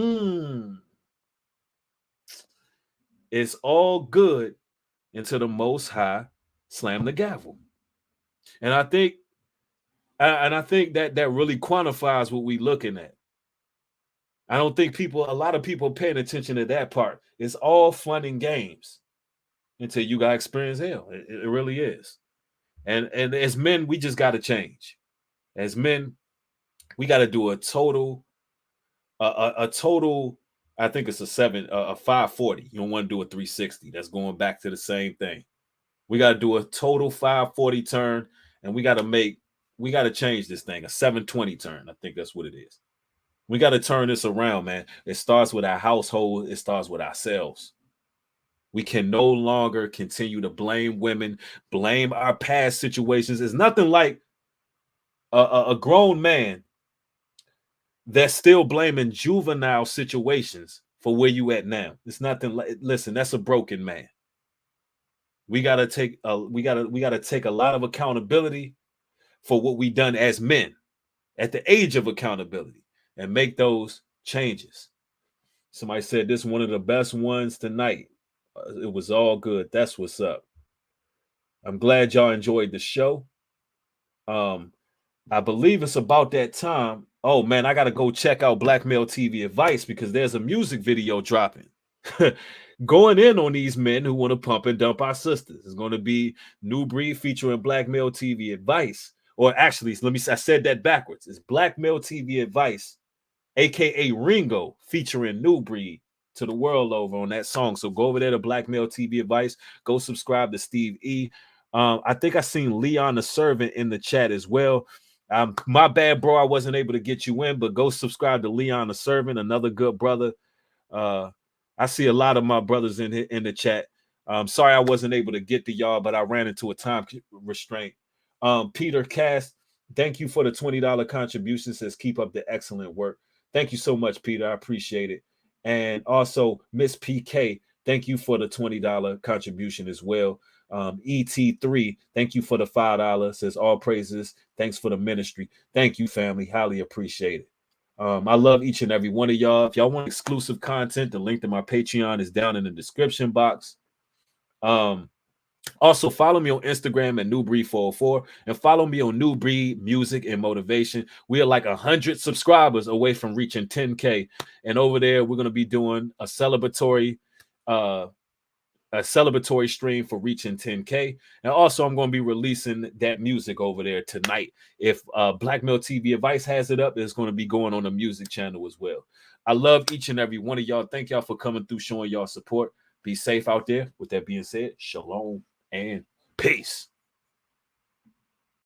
It's all good until the Most High slam the gavel. And I think that really quantifies what we're looking at. I don't think a lot of people paying attention to that part. It's all fun and games until you got to experience hell. It really is. And as men, we just got to change. As men, we got to do a total, I think it's a 540. You don't want to do a 360. That's going back to the same thing. We got to do a total 540 turn, and we got to change this thing, a 720 turn. I think that's what it is. We got to turn this around, man. It starts with our household. It starts with ourselves. We can no longer continue to blame women, blame our past situations. It's nothing like a grown man that's still blaming juvenile situations for where you at now. It's nothing like, listen, that's a broken man. We gotta take a lot of accountability for what we done as men at the age of accountability and make those changes. Somebody said this is one of the best ones tonight. It was all good. That's what's up. I'm glad y'all enjoyed the show. I believe it's about that time. Oh man, I gotta go check out Black Male TV Advice because there's a music video dropping. Going in on these men who want to pump and dump our sisters. It's going to be New Breed featuring Black Male TV Advice. Or actually, I said that backwards. It's Black Male TV Advice, aka Ringo, featuring New Breed to the world over on that song. So go over there to Black Male TV Advice. Go subscribe to Steve E. I think I seen Leon the Servant in the chat as well. My bad, bro. I wasn't able to get you in, but go subscribe to Leon the Servant, another good brother. I see a lot of my brothers in the chat. Sorry I wasn't able to get to y'all, but I ran into a time restraint. Peter Cast, thank you for the $20 contribution. Says keep up the excellent work. Thank you so much, Peter. I appreciate it. And also Miss PK, thank you for the $20 contribution as well. ET3, thank you for the $5. Says all praises. Thanks for the ministry. Thank you, family. Highly appreciate it. I love each and every one of y'all. If y'all want exclusive content, the link to my Patreon is down in the description box. Also, follow me on Instagram at NewBreed404 and follow me on New Breed Music and Motivation. We are like 100 subscribers away from reaching 10K. And over there, we're going to be doing a celebratory stream for reaching 10K. And also I'm going to be releasing that music over there tonight. If Black Male TV Advice has it up, it's going to be going on the music channel as well. I love each and every one of y'all. Thank y'all for coming through, showing y'all support. Be safe out there. With that being said, shalom and peace.